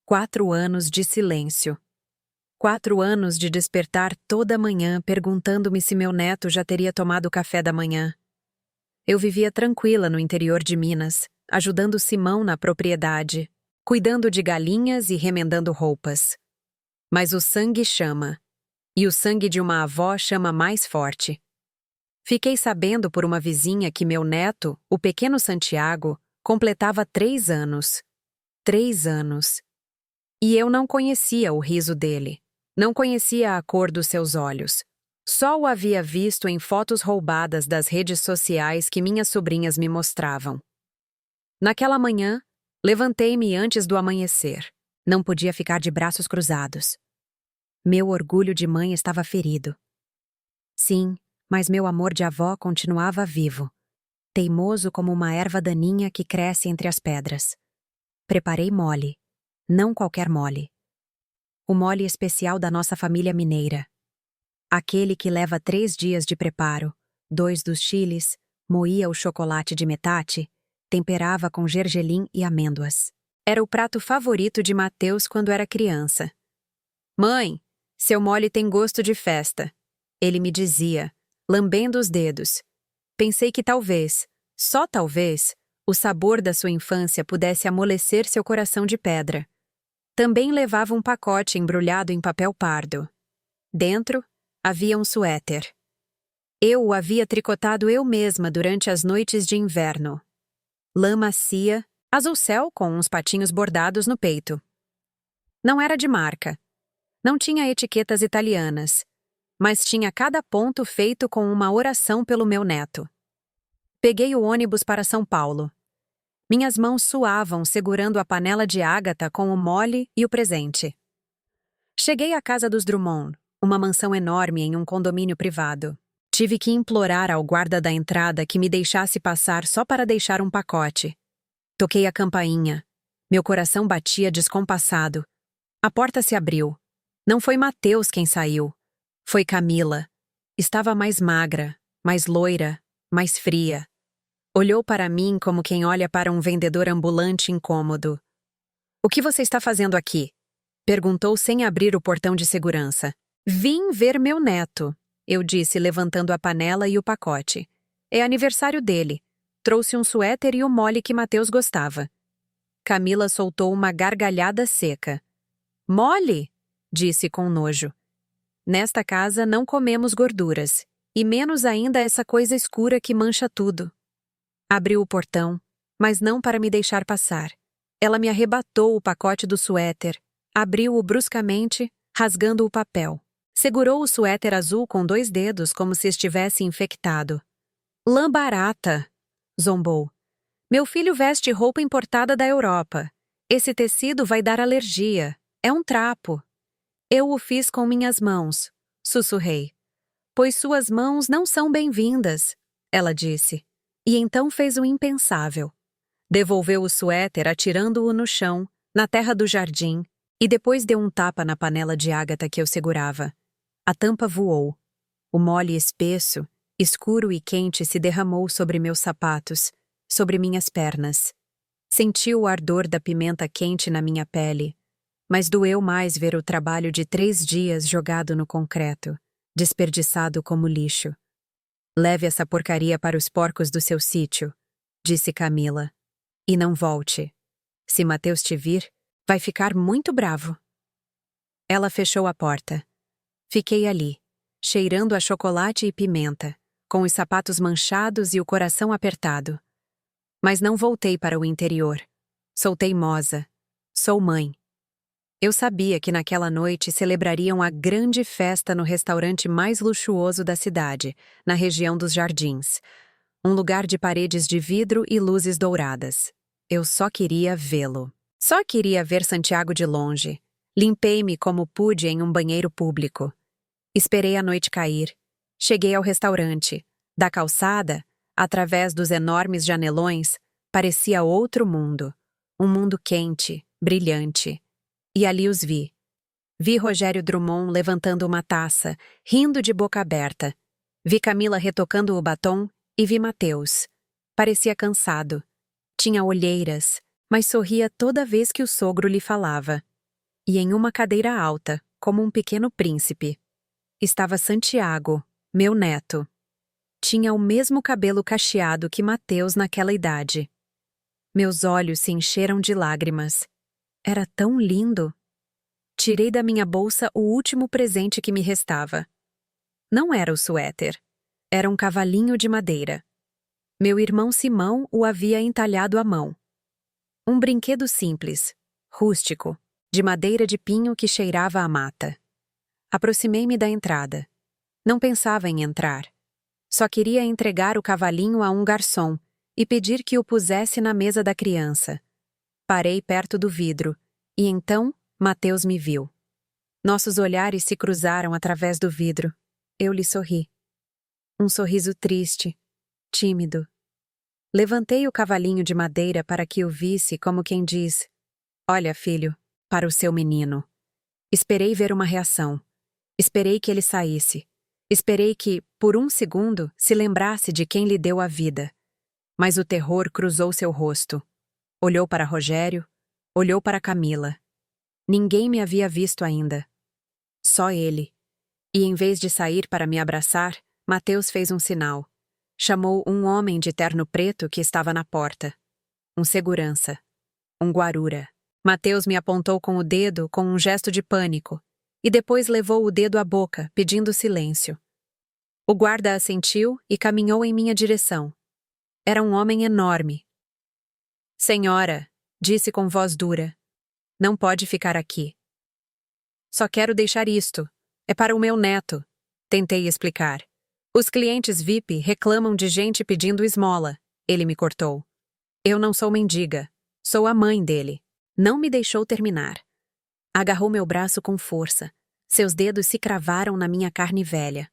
4 anos de silêncio. 4 anos de despertar toda manhã perguntando-me se meu neto já teria tomado café da manhã. Eu vivia tranquila no interior de Minas, ajudando Simão na propriedade. cuidando de galinhas e remendando roupas. Mas o sangue chama, e o sangue de uma avó chama mais forte. Fiquei sabendo por uma vizinha que meu neto, o pequeno Santiago, completava 3 anos. 3 anos. E eu não conhecia o riso dele. Não conhecia a cor dos seus olhos. Só o havia visto em fotos roubadas das redes sociais que minhas sobrinhas me mostravam. Naquela manhã, levantei-me antes do amanhecer. Não podia ficar de braços cruzados. Meu orgulho de mãe estava ferido. Sim, mas meu amor de avó continuava vivo, teimoso como uma erva daninha que cresce entre as pedras. Preparei mole, não qualquer mole. O mole especial da nossa família mineira. Aquele que leva 3 dias de preparo, 2 dos chiles, moía o chocolate de metate, temperava com gergelim e amêndoas. Era o prato favorito de Mateus quando era criança. Mãe, seu mole tem gosto de festa, ele me dizia, lambendo os dedos. Pensei que talvez, só talvez, o sabor da sua infância pudesse amolecer seu coração de pedra. Também levava um pacote embrulhado em papel pardo. Dentro, havia um suéter. Eu o havia tricotado eu mesma durante as noites de inverno. Lã macia, azul céu com uns patinhos bordados no peito. Não era de marca. Não tinha etiquetas italianas, mas tinha cada ponto feito com uma oração pelo meu neto. Peguei o ônibus para São Paulo. Minhas mãos suavam segurando a panela de Ágata com o mole e o presente. Cheguei à casa dos Drummond, uma mansão enorme em um condomínio privado. Tive que implorar ao guarda da entrada que me deixasse passar só para deixar um pacote. Toquei a campainha. Meu coração batia descompassado. A porta se abriu. Não foi Mateus quem saiu. Foi Camila. Estava mais magra, mais loira, mais fria. Olhou para mim como quem olha para um vendedor ambulante incômodo. "O que você está fazendo aqui?" Perguntou sem abrir o portão de segurança. "Vim ver meu neto", eu disse levantando a panela e o pacote. "É aniversário dele. Trouxe um suéter e o mole que Mateus gostava." Camila soltou uma gargalhada seca. "Mole?" disse com nojo. "Nesta casa não comemos gorduras, e menos ainda essa coisa escura que mancha tudo." Abriu o portão, mas não para me deixar passar. Ela me arrebatou o pacote do suéter, abriu-o bruscamente, rasgando o papel. Segurou o suéter azul com 2 dedos como se estivesse infectado. "Lã barata", zombou. "Meu filho veste roupa importada da Europa. Esse tecido vai dar alergia. É um trapo." "Eu o fiz com minhas mãos", sussurrei. "Pois suas mãos não são bem-vindas", ela disse. E então fez o impensável. Devolveu o suéter atirando-o no chão, na terra do jardim, e depois deu um tapa na panela de Ágata que eu segurava. A tampa voou. O mole espesso, escuro e quente se derramou sobre meus sapatos, sobre minhas pernas. Senti o ardor da pimenta quente na minha pele, mas doeu mais ver o trabalho de 3 dias jogado no concreto, desperdiçado como lixo. "Leve essa porcaria para os porcos do seu sítio", disse Camila. "E não volte. Se Mateus te vir, vai ficar muito bravo." Ela fechou a porta. Fiquei ali, cheirando a chocolate e pimenta, com os sapatos manchados e o coração apertado. Mas não voltei para o interior. Sou teimosa. Sou mãe. Eu sabia que naquela noite celebrariam a grande festa no restaurante mais luxuoso da cidade, na região dos Jardins. Um lugar de paredes de vidro e luzes douradas. Eu só queria vê-lo. Só queria ver Santiago de longe. Limpei-me como pude em um banheiro público. Esperei a noite cair. Cheguei ao restaurante. Da calçada, através dos enormes janelões, parecia outro mundo. Um mundo quente, brilhante. E ali os vi. Vi Rogério Drummond levantando uma taça, rindo de boca aberta. Vi Camila retocando o batom e vi Mateus. Parecia cansado. Tinha olheiras, mas sorria toda vez que o sogro lhe falava. E em uma cadeira alta, como um pequeno príncipe, estava Santiago, meu neto. Tinha o mesmo cabelo cacheado que Mateus naquela idade. Meus olhos se encheram de lágrimas. Era tão lindo. Tirei da minha bolsa o último presente que me restava. Não era o suéter. Era um cavalinho de madeira. Meu irmão Simão o havia entalhado à mão. Um brinquedo simples, rústico, de madeira de pinho que cheirava a mata. Aproximei-me da entrada. Não pensava em entrar. Só queria entregar o cavalinho a um garçom e pedir que o pusesse na mesa da criança. Parei perto do vidro, e então Mateus me viu. Nossos olhares se cruzaram através do vidro. Eu lhe sorri. Um sorriso triste, tímido. Levantei o cavalinho de madeira para que o visse, como quem diz: "Olha, filho, para o seu menino." Esperei ver uma reação. Esperei que ele saísse. Esperei que, por um segundo, se lembrasse de quem lhe deu a vida. Mas o terror cruzou seu rosto. Olhou para Rogério, olhou para Camila. Ninguém me havia visto ainda. Só ele. E em vez de sair para me abraçar, Mateus fez um sinal. Chamou um homem de terno preto que estava na porta. Um segurança. Um guarura. Mateus me apontou com o dedo com um gesto de pânico, e depois levou o dedo à boca, pedindo silêncio. O guarda assentiu e caminhou em minha direção. Era um homem enorme. "Senhora", disse com voz dura, "não pode ficar aqui." "Só quero deixar isto. É para o meu neto", tentei explicar. "Os clientes VIP reclamam de gente pedindo esmola", ele me cortou. "Eu não sou mendiga. Sou a mãe dele." Não me deixou terminar. Agarrou meu braço com força. Seus dedos se cravaram na minha carne velha.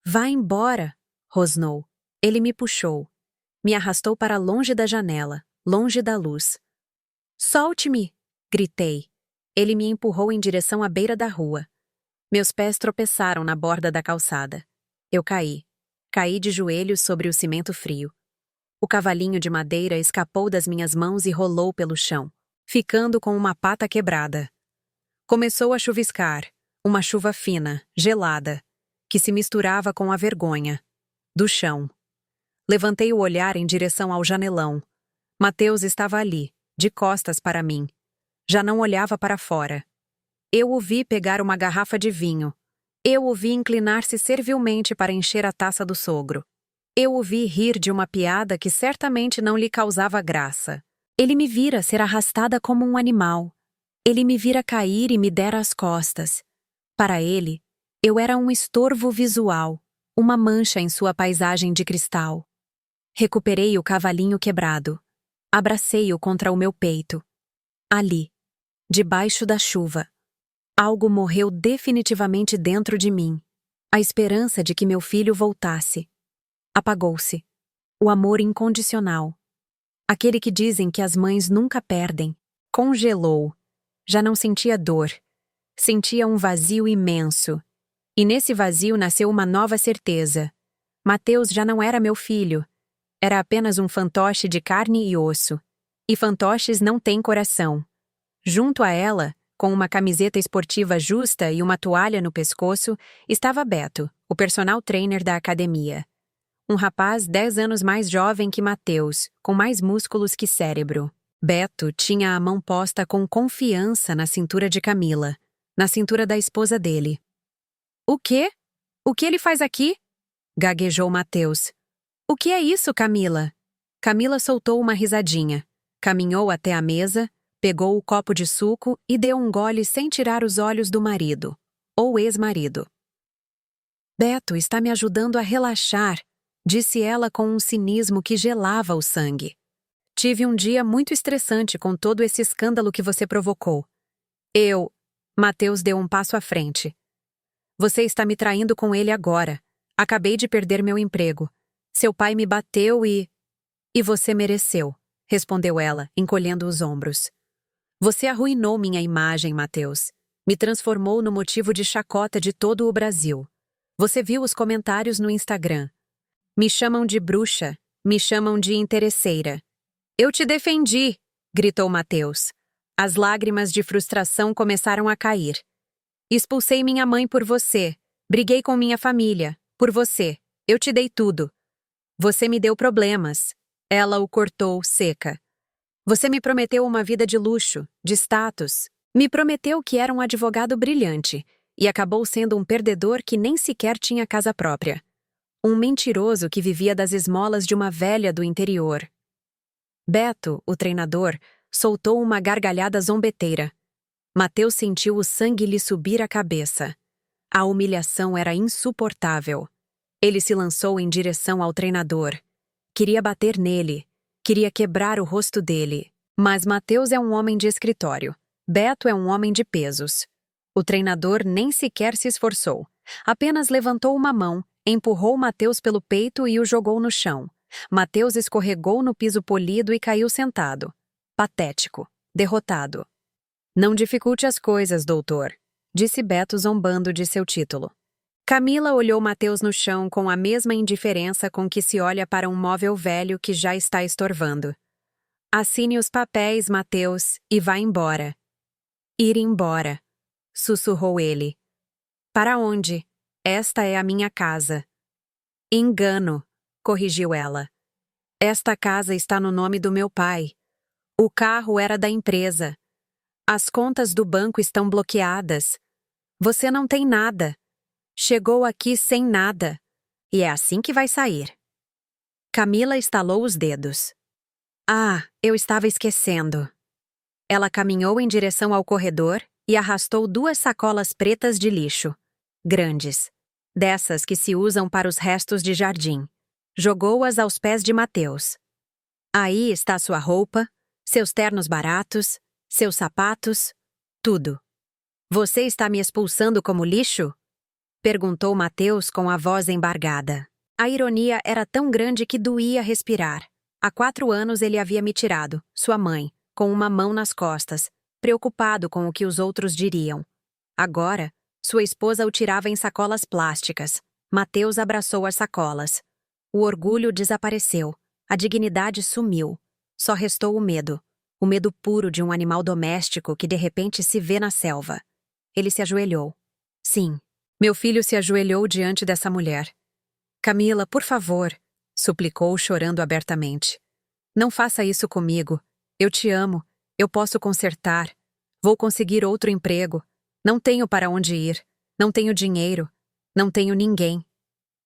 "Vá embora", rosnou. Ele me puxou. Me arrastou para longe da janela, longe da luz. "Solte-me!" gritei. Ele me empurrou em direção à beira da rua. Meus pés tropeçaram na borda da calçada. Eu caí. Caí de joelhos sobre o cimento frio. O cavalinho de madeira escapou das minhas mãos e rolou pelo chão, ficando com uma pata quebrada. Começou a chuviscar, uma chuva fina, gelada, que se misturava com a vergonha. Do chão. Levantei o olhar em direção ao janelão. Mateus estava ali, de costas para mim. Já não olhava para fora. Eu o vi pegar uma garrafa de vinho. Eu o vi inclinar-se servilmente para encher a taça do sogro. Eu o vi rir de uma piada que certamente não lhe causava graça. Ele me vira ser arrastada como um animal. Ele me vira cair e me dera as costas. Para ele, eu era um estorvo visual, uma mancha em sua paisagem de cristal. Recuperei o cavalinho quebrado. Abracei-o contra o meu peito. Ali, debaixo da chuva, algo morreu definitivamente dentro de mim. A esperança de que meu filho voltasse. Apagou-se. O amor incondicional. Aquele que dizem que as mães nunca perdem. Congelou. Já não sentia dor. Sentia um vazio imenso. E nesse vazio nasceu uma nova certeza. Mateus já não era meu filho. Era apenas um fantoche de carne e osso. E fantoches não têm coração. Junto a ela, com uma camiseta esportiva justa e uma toalha no pescoço, estava Beto, o personal trainer da academia. Um rapaz 10 anos mais jovem que Mateus, com mais músculos que cérebro. Beto tinha a mão posta com confiança na cintura de Camila, na cintura da esposa dele. "O quê? O que ele faz aqui?" gaguejou Mateus. "O que é isso, Camila?" Camila soltou uma risadinha, caminhou até a mesa, pegou o copo de suco e deu um gole sem tirar os olhos do marido, ou ex-marido. "Beto está me ajudando a relaxar", disse ela com um cinismo que gelava o sangue. "Tive um dia muito estressante com todo esse escândalo que você provocou. Mateus deu um passo à frente. "Você está me traindo com ele agora. Acabei de perder meu emprego. Seu pai me bateu e você mereceu", respondeu ela, encolhendo os ombros. "Você arruinou minha imagem, Mateus. Me transformou no motivo de chacota de todo o Brasil. Você viu os comentários no Instagram. Me chamam de bruxa, me chamam de interesseira." "Eu te defendi", gritou Mateus. As lágrimas de frustração começaram a cair. "Expulsei minha mãe por você. Briguei com minha família. Por você. Eu te dei tudo. Você me deu problemas." Ela o cortou seca. Você me prometeu uma vida de luxo, de status. Me prometeu que era um advogado brilhante e acabou sendo um perdedor que nem sequer tinha casa própria. Um mentiroso que vivia das esmolas de uma velha do interior. Beto, o treinador, soltou uma gargalhada zombeteira. Mateus sentiu o sangue lhe subir à cabeça. A humilhação era insuportável. Ele se lançou em direção ao treinador. Queria bater nele. Queria quebrar o rosto dele. Mas Mateus é um homem de escritório. Beto é um homem de pesos. O treinador nem sequer se esforçou. Apenas levantou uma mão, empurrou Mateus pelo peito e o jogou no chão. Mateus escorregou no piso polido e caiu sentado. Patético. Derrotado. Não dificulte as coisas, doutor, disse Beto zombando de seu título. Camila olhou Mateus no chão com a mesma indiferença com que se olha para um móvel velho que já está estorvando. Assine os papéis, Mateus, e vá embora. Ir embora, sussurrou ele. Para onde? Esta é a minha casa. Engano, corrigiu ela. Esta casa está no nome do meu pai. O carro era da empresa. As contas do banco estão bloqueadas. Você não tem nada. Chegou aqui sem nada. E é assim que vai sair. Camila estalou os dedos. Ah, eu estava esquecendo. Ela caminhou em direção ao corredor e arrastou 2 sacolas pretas de lixo. Grandes. Dessas que se usam para os restos de jardim. Jogou-as aos pés de Mateus. Aí está sua roupa, seus ternos baratos, seus sapatos, tudo. Você está me expulsando como lixo? Perguntou Mateus com a voz embargada. A ironia era tão grande que doía respirar. Há 4 anos ele havia me tirado, sua mãe, com uma mão nas costas, preocupado com o que os outros diriam. Agora, sua esposa o tirava em sacolas plásticas. Mateus abraçou as sacolas. O orgulho desapareceu. A dignidade sumiu. Só restou o medo. O medo puro de um animal doméstico que de repente se vê na selva. Ele se ajoelhou. Sim, meu filho se ajoelhou diante dessa mulher. Camila, por favor, suplicou chorando abertamente. Não faça isso comigo. Eu te amo. Eu posso consertar. Vou conseguir outro emprego. Não tenho para onde ir. Não tenho dinheiro. Não tenho ninguém.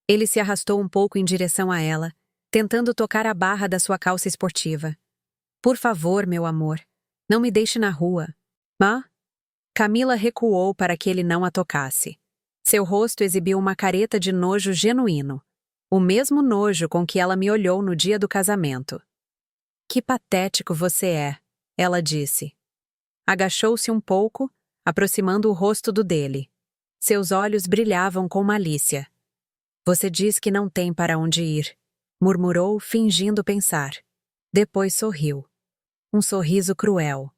Ele se arrastou um pouco em direção a ela, tentando tocar a barra da sua calça esportiva. Por favor, meu amor, não me deixe na rua. Mas Camila recuou para que ele não a tocasse. Seu rosto exibiu uma careta de nojo genuíno. O mesmo nojo com que ela me olhou no dia do casamento. Que patético você é, ela disse. Agachou-se um pouco, aproximando o rosto do dele. Seus olhos brilhavam com malícia. Você diz que não tem para onde ir, murmurou, fingindo pensar. Depois sorriu. Um sorriso cruel.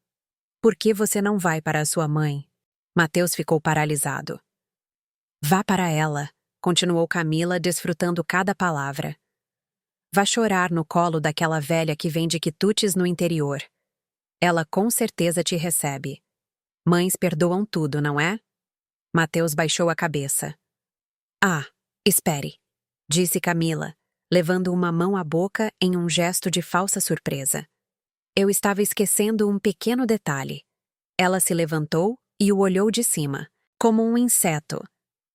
Por que você não vai para a sua mãe? Mateus ficou paralisado. Vá para ela, continuou Camila, desfrutando cada palavra. Vá chorar no colo daquela velha que vende quitutes no interior. Ela com certeza te recebe. Mães perdoam tudo, não é? Mateus baixou a cabeça. Ah, espere, disse Camila, levando uma mão à boca em um gesto de falsa surpresa. Eu estava esquecendo um pequeno detalhe. Ela se levantou e o olhou de cima, como um inseto.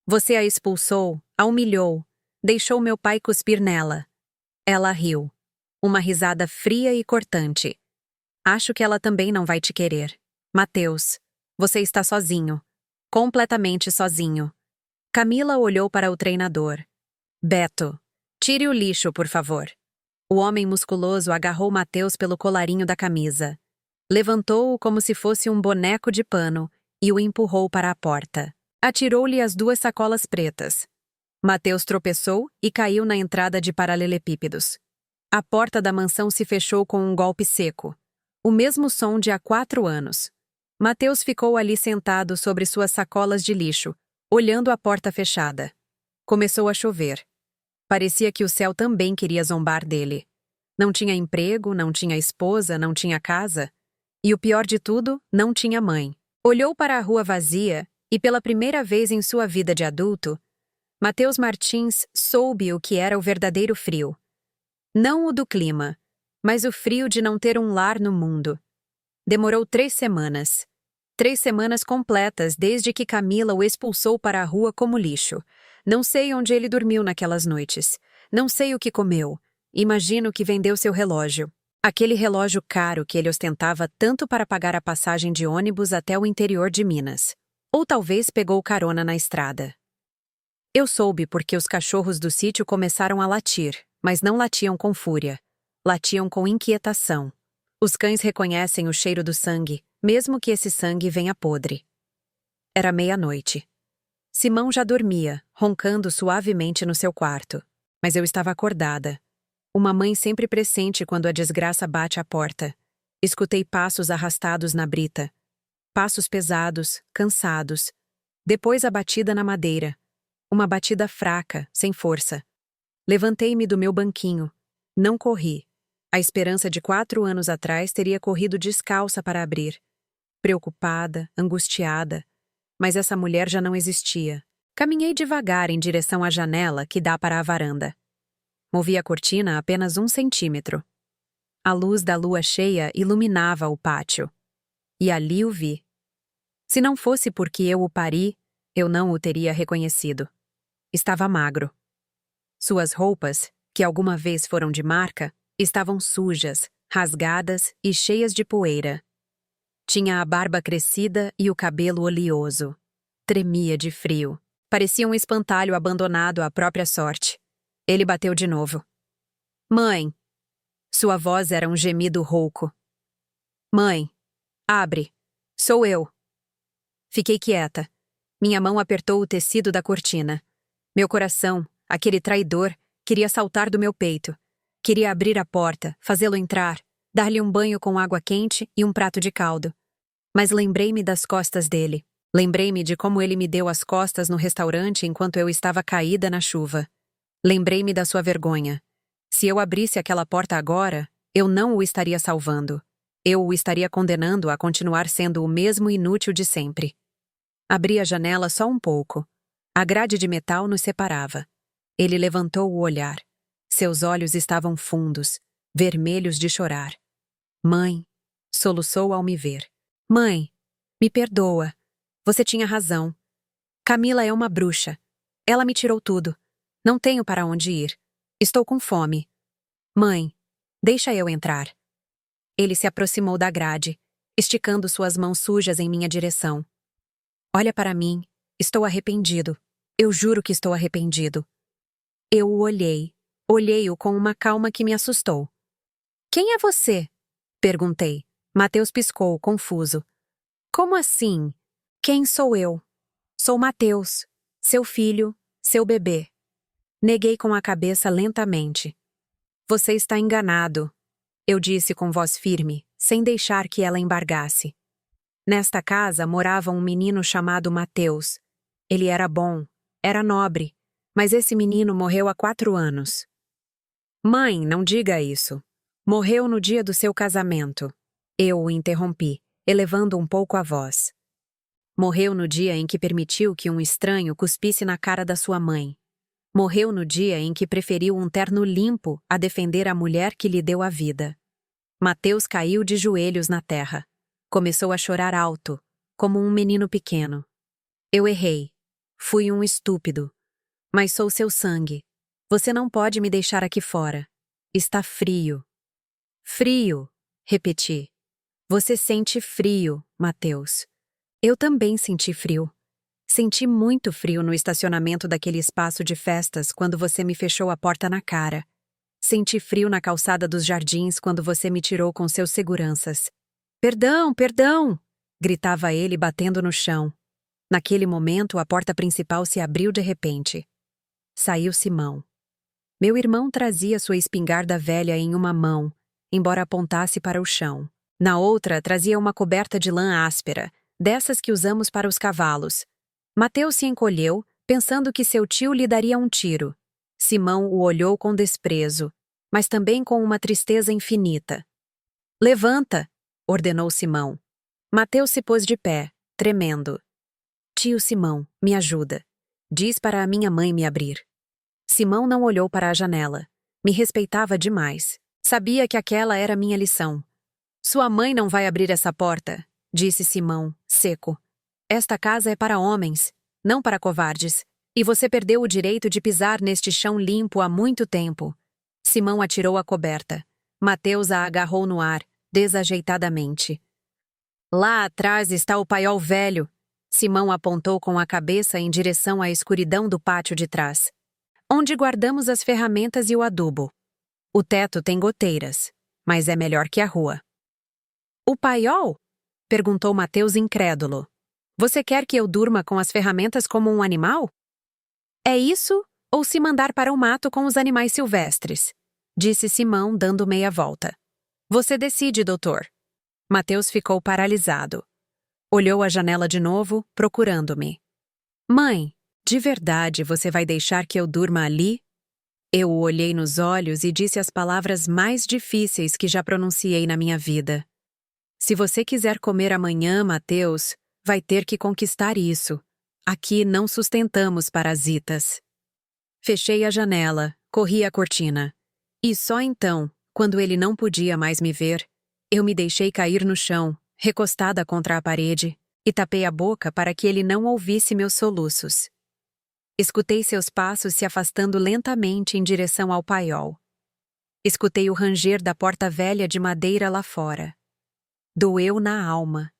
Você a expulsou, a humilhou, deixou meu pai cuspir nela. Ela riu. Uma risada fria e cortante. Acho que ela também não vai te querer. Mateus, você está sozinho. Completamente sozinho. Camila olhou para o treinador. Beto, tire o lixo, por favor. O homem musculoso agarrou Mateus pelo colarinho da camisa. Levantou-o como se fosse um boneco de pano e o empurrou para a porta. Atirou-lhe as 2 sacolas pretas. Mateus tropeçou e caiu na entrada de paralelepípedos. A porta da mansão se fechou com um golpe seco. O mesmo som de há 4 anos. Mateus ficou ali sentado sobre suas sacolas de lixo, olhando a porta fechada. Começou a chover. Parecia que o céu também queria zombar dele. Não tinha emprego, não tinha esposa, não tinha casa. E o pior de tudo, não tinha mãe. Olhou para a rua vazia e, pela primeira vez em sua vida de adulto, Mateus Martins soube o que era o verdadeiro frio. Não o do clima, mas o frio de não ter um lar no mundo. Demorou 3 semanas. 3 semanas completas desde que Camila o expulsou para a rua como lixo. Não sei onde ele dormiu naquelas noites. Não sei o que comeu. Imagino que vendeu seu relógio. Aquele relógio caro que ele ostentava tanto para pagar a passagem de ônibus até o interior de Minas. Ou talvez pegou carona na estrada. Eu soube porque os cachorros do sítio começaram a latir, mas não latiam com fúria. Latiam com inquietação. Os cães reconhecem o cheiro do sangue, mesmo que esse sangue venha podre. Era meia-noite. Simão já dormia, roncando suavemente no seu quarto. Mas eu estava acordada. Uma mãe sempre presente quando a desgraça bate à porta. Escutei passos arrastados na brita. Passos pesados, cansados. Depois a batida na madeira. Uma batida fraca, sem força. Levantei-me do meu banquinho. Não corri. A esperança de 4 anos atrás teria corrido descalça para abrir. Preocupada, angustiada. Mas essa mulher já não existia. Caminhei devagar em direção à janela que dá para a varanda. Movi a cortina apenas 1 centímetro. A luz da lua cheia iluminava o pátio. E ali o vi. Se não fosse porque eu o pari, eu não o teria reconhecido. Estava magro. Suas roupas, que alguma vez foram de marca, estavam sujas, rasgadas e cheias de poeira. Tinha a barba crescida e o cabelo oleoso. Tremia de frio. Parecia um espantalho abandonado à própria sorte. Ele bateu de novo. Mãe! Sua voz era um gemido rouco. Mãe! Abre! Sou eu! Fiquei quieta. Minha mão apertou o tecido da cortina. Meu coração, aquele traidor, queria saltar do meu peito. Queria abrir a porta, fazê-lo entrar, dar-lhe um banho com água quente e um prato de caldo. Mas lembrei-me das costas dele. Lembrei-me de como ele me deu as costas no restaurante enquanto eu estava caída na chuva. Lembrei-me da sua vergonha. Se eu abrisse aquela porta agora, eu não o estaria salvando. Eu o estaria condenando a continuar sendo o mesmo inútil de sempre. Abri a janela só um pouco. A grade de metal nos separava. Ele levantou o olhar. Seus olhos estavam fundos, vermelhos de chorar. Mãe, soluçou ao me ver. Mãe, me perdoa. Você tinha razão. Camila é uma bruxa. Ela me tirou tudo. Não tenho para onde ir. Estou com fome. Mãe, deixa eu entrar. Ele se aproximou da grade, esticando suas mãos sujas em minha direção. Olha para mim. Estou arrependido. Eu juro que estou arrependido. Eu o olhei. Olhei-o com uma calma que me assustou. Quem é você? Perguntei. Mateus piscou, confuso. Como assim? Quem sou eu? Sou Mateus, seu filho, seu bebê. Neguei com a cabeça lentamente. Você está enganado, eu disse com voz firme, sem deixar que ela embargasse. Nesta casa morava um menino chamado Mateus. Ele era bom, era nobre, mas esse menino morreu há 4 anos. Mãe, não diga isso. Morreu no dia do seu casamento. Eu o interrompi, elevando um pouco a voz. Morreu no dia em que permitiu que um estranho cuspisse na cara da sua mãe. Morreu no dia em que preferiu um terno limpo a defender a mulher que lhe deu a vida. Mateus caiu de joelhos na terra. Começou a chorar alto, como um menino pequeno. Eu errei. Fui um estúpido. Mas sou seu sangue. Você não pode me deixar aqui fora. Está frio. Frio, repeti. Você sente frio, Mateus. Eu também senti frio. Senti muito frio no estacionamento daquele espaço de festas quando você me fechou a porta na cara. Senti frio na calçada dos jardins quando você me tirou com seus seguranças. Perdão, perdão! Gritava ele batendo no chão. Naquele momento, a porta principal se abriu de repente. Saiu Simão. Meu irmão trazia sua espingarda velha em uma mão, embora apontasse para o chão. Na outra, trazia uma coberta de lã áspera, dessas que usamos para os cavalos. Mateus se encolheu, pensando que seu tio lhe daria um tiro. Simão o olhou com desprezo, mas também com uma tristeza infinita. Levanta! Ordenou Simão. Mateus se pôs de pé, tremendo. Tio Simão, me ajuda. Diz para a minha mãe me abrir. Simão não olhou para a janela. Me respeitava demais. Sabia que aquela era minha lição. Sua mãe não vai abrir essa porta, disse Simão, seco. Esta casa é para homens, não para covardes, e você perdeu o direito de pisar neste chão limpo há muito tempo. Simão atirou a coberta. Mateus a agarrou no ar, desajeitadamente. Lá atrás está o paiol velho. Simão apontou com a cabeça em direção à escuridão do pátio de trás. Onde guardamos as ferramentas e o adubo. O teto tem goteiras, mas é melhor que a rua. O paiol? Perguntou Mateus incrédulo. Você quer que eu durma com as ferramentas como um animal? É isso, ou se mandar para o mato com os animais silvestres? Disse Simão, dando meia volta. Você decide, doutor. Mateus ficou paralisado. Olhou à janela de novo, procurando-me. Mãe, de verdade você vai deixar que eu durma ali? Eu o olhei nos olhos e disse as palavras mais difíceis que já pronunciei na minha vida. Se você quiser comer amanhã, Mateus, vai ter que conquistar isso. Aqui não sustentamos parasitas. Fechei a janela, corri a cortina. E só então, quando ele não podia mais me ver, eu me deixei cair no chão, recostada contra a parede, e tapei a boca para que ele não ouvisse meus soluços. Escutei seus passos se afastando lentamente em direção ao paiol. Escutei o ranger da porta velha de madeira lá fora. Doeu na alma.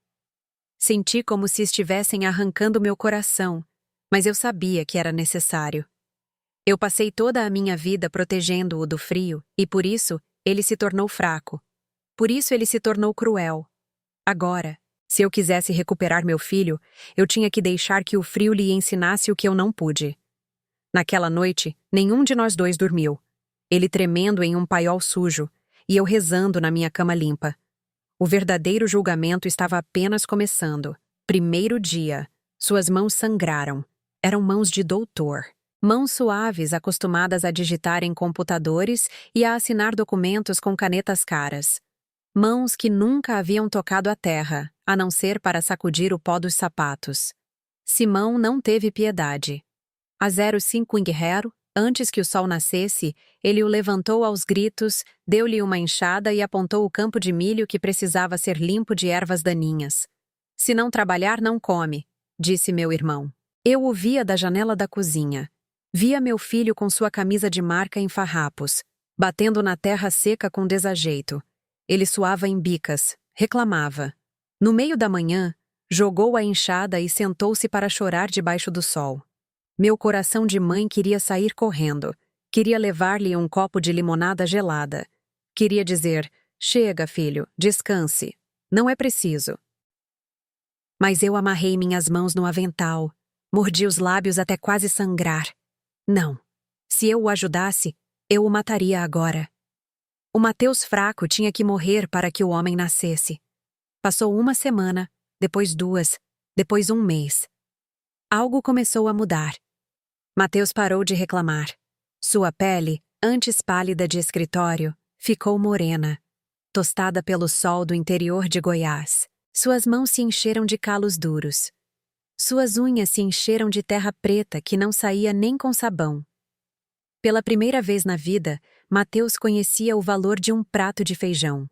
Senti como se estivessem arrancando meu coração, mas eu sabia que era necessário. Eu passei toda a minha vida protegendo-o do frio e, por isso, ele se tornou fraco. Por isso ele se tornou cruel. Agora, se eu quisesse recuperar meu filho, eu tinha que deixar que o frio lhe ensinasse o que eu não pude. Naquela noite, nenhum de nós dois dormiu. Ele tremendo em um paiol sujo, e eu rezando na minha cama limpa. O verdadeiro julgamento estava apenas começando. Primeiro dia. Suas mãos sangraram. Eram mãos de doutor. Mãos suaves acostumadas a digitar em computadores e a assinar documentos com canetas caras. Mãos que nunca haviam tocado a terra, a não ser para sacudir o pó dos sapatos. Simão não teve piedade. A 05:00, antes que o sol nascesse, ele o levantou aos gritos, deu-lhe uma enxada e apontou o campo de milho que precisava ser limpo de ervas daninhas. Se não trabalhar, não come, disse meu irmão. Eu o via da janela da cozinha. Via meu filho com sua camisa de marca em farrapos, batendo na terra seca com desajeito. Ele suava em bicas, reclamava. No meio da manhã, jogou a enxada e sentou-se para chorar debaixo do sol. Meu coração de mãe queria sair correndo. Queria levar-lhe um copo de limonada gelada. Queria dizer, chega, filho, descanse. Não é preciso. Mas eu amarrei minhas mãos no avental. Mordi os lábios até quase sangrar. Não. Se eu o ajudasse, eu o mataria agora. O Mateus fraco tinha que morrer para que o homem nascesse. Passou uma semana, depois 2, depois 1 mês. Algo começou a mudar. Mateus parou de reclamar. Sua pele, antes pálida de escritório, ficou morena, tostada pelo sol do interior de Goiás. Suas mãos se encheram de calos duros. Suas unhas se encheram de terra preta que não saía nem com sabão. Pela primeira vez na vida, Mateus conhecia o valor de um prato de feijão.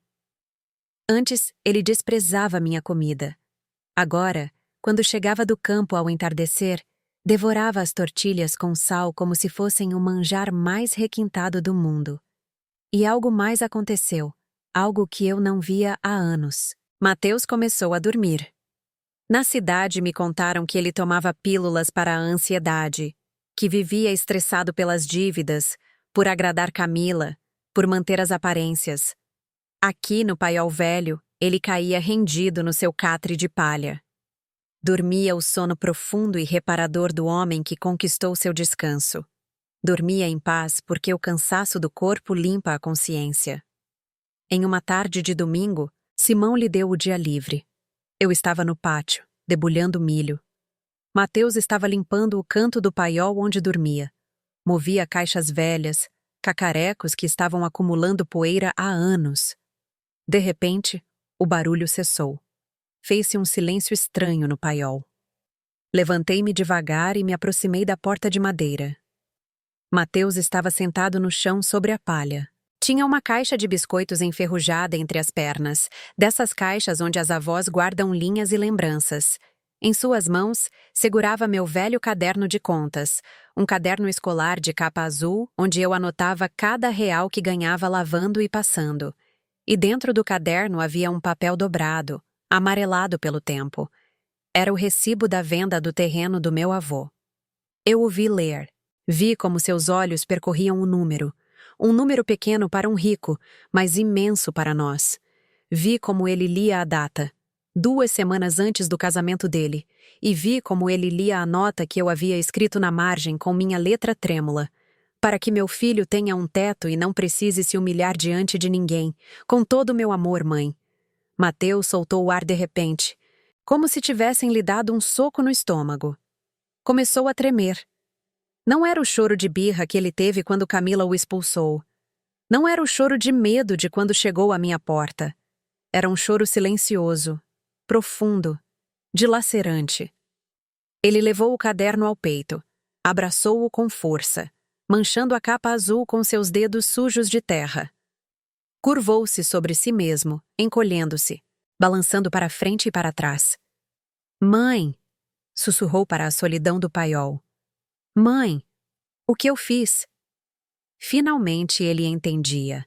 Antes, ele desprezava minha comida. Agora, quando chegava do campo ao entardecer, devorava as tortilhas com sal como se fossem o manjar mais requintado do mundo. E algo mais aconteceu, algo que eu não via há anos. Mateus começou a dormir. Na cidade me contaram que ele tomava pílulas para a ansiedade, que vivia estressado pelas dívidas, por agradar Camila, por manter as aparências. Aqui no paiol velho, ele caía rendido no seu catre de palha. Dormia o sono profundo e reparador do homem que conquistou seu descanso. Dormia em paz porque o cansaço do corpo limpa a consciência. Em uma tarde de domingo, Simão lhe deu o dia livre. Eu estava no pátio, debulhando milho. Mateus estava limpando o canto do paiol onde dormia. Movia caixas velhas, cacarecos que estavam acumulando poeira há anos. De repente, o barulho cessou. Fez-se um silêncio estranho no paiol. Levantei-me devagar e me aproximei da porta de madeira. Mateus estava sentado no chão sobre a palha. Tinha uma caixa de biscoitos enferrujada entre as pernas, dessas caixas onde as avós guardam linhas e lembranças. Em suas mãos, segurava meu velho caderno de contas, um caderno escolar de capa azul, onde eu anotava cada real que ganhava lavando e passando. E dentro do caderno havia um papel dobrado, amarelado pelo tempo. Era o recibo da venda do terreno do meu avô. Eu o vi ler. Vi como seus olhos percorriam o número. Um número pequeno para um rico, mas imenso para nós. Vi como ele lia a data, 2 semanas antes do casamento dele, e vi como ele lia a nota que eu havia escrito na margem com minha letra trêmula. Para que meu filho tenha um teto e não precise se humilhar diante de ninguém, com todo o meu amor, mãe. Mateus soltou o ar de repente, como se tivessem lhe dado um soco no estômago. Começou a tremer. Não era o choro de birra que ele teve quando Camila o expulsou. Não era o choro de medo de quando chegou à minha porta. Era um choro silencioso, profundo, dilacerante. Ele levou o caderno ao peito, abraçou-o com força, manchando a capa azul com seus dedos sujos de terra. Curvou-se sobre si mesmo, encolhendo-se, balançando para frente e para trás. Mãe! Sussurrou para a solidão do paiol. Mãe! O que eu fiz? Finalmente ele entendia.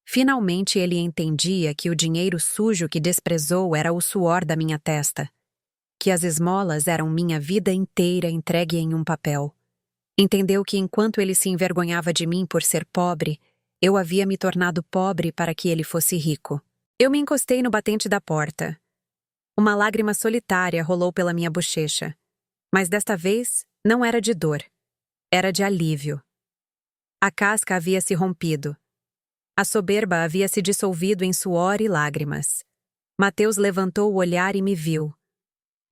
Finalmente ele entendia que o dinheiro sujo que desprezou era o suor da minha testa. Que as esmolas eram minha vida inteira entregue em um papel. Entendeu que enquanto ele se envergonhava de mim por ser pobre, eu havia me tornado pobre para que ele fosse rico. Eu me encostei no batente da porta. Uma lágrima solitária rolou pela minha bochecha. Mas desta vez não era de dor. Era de alívio. A casca havia se rompido. A soberba havia se dissolvido em suor e lágrimas. Mateus levantou o olhar e me viu.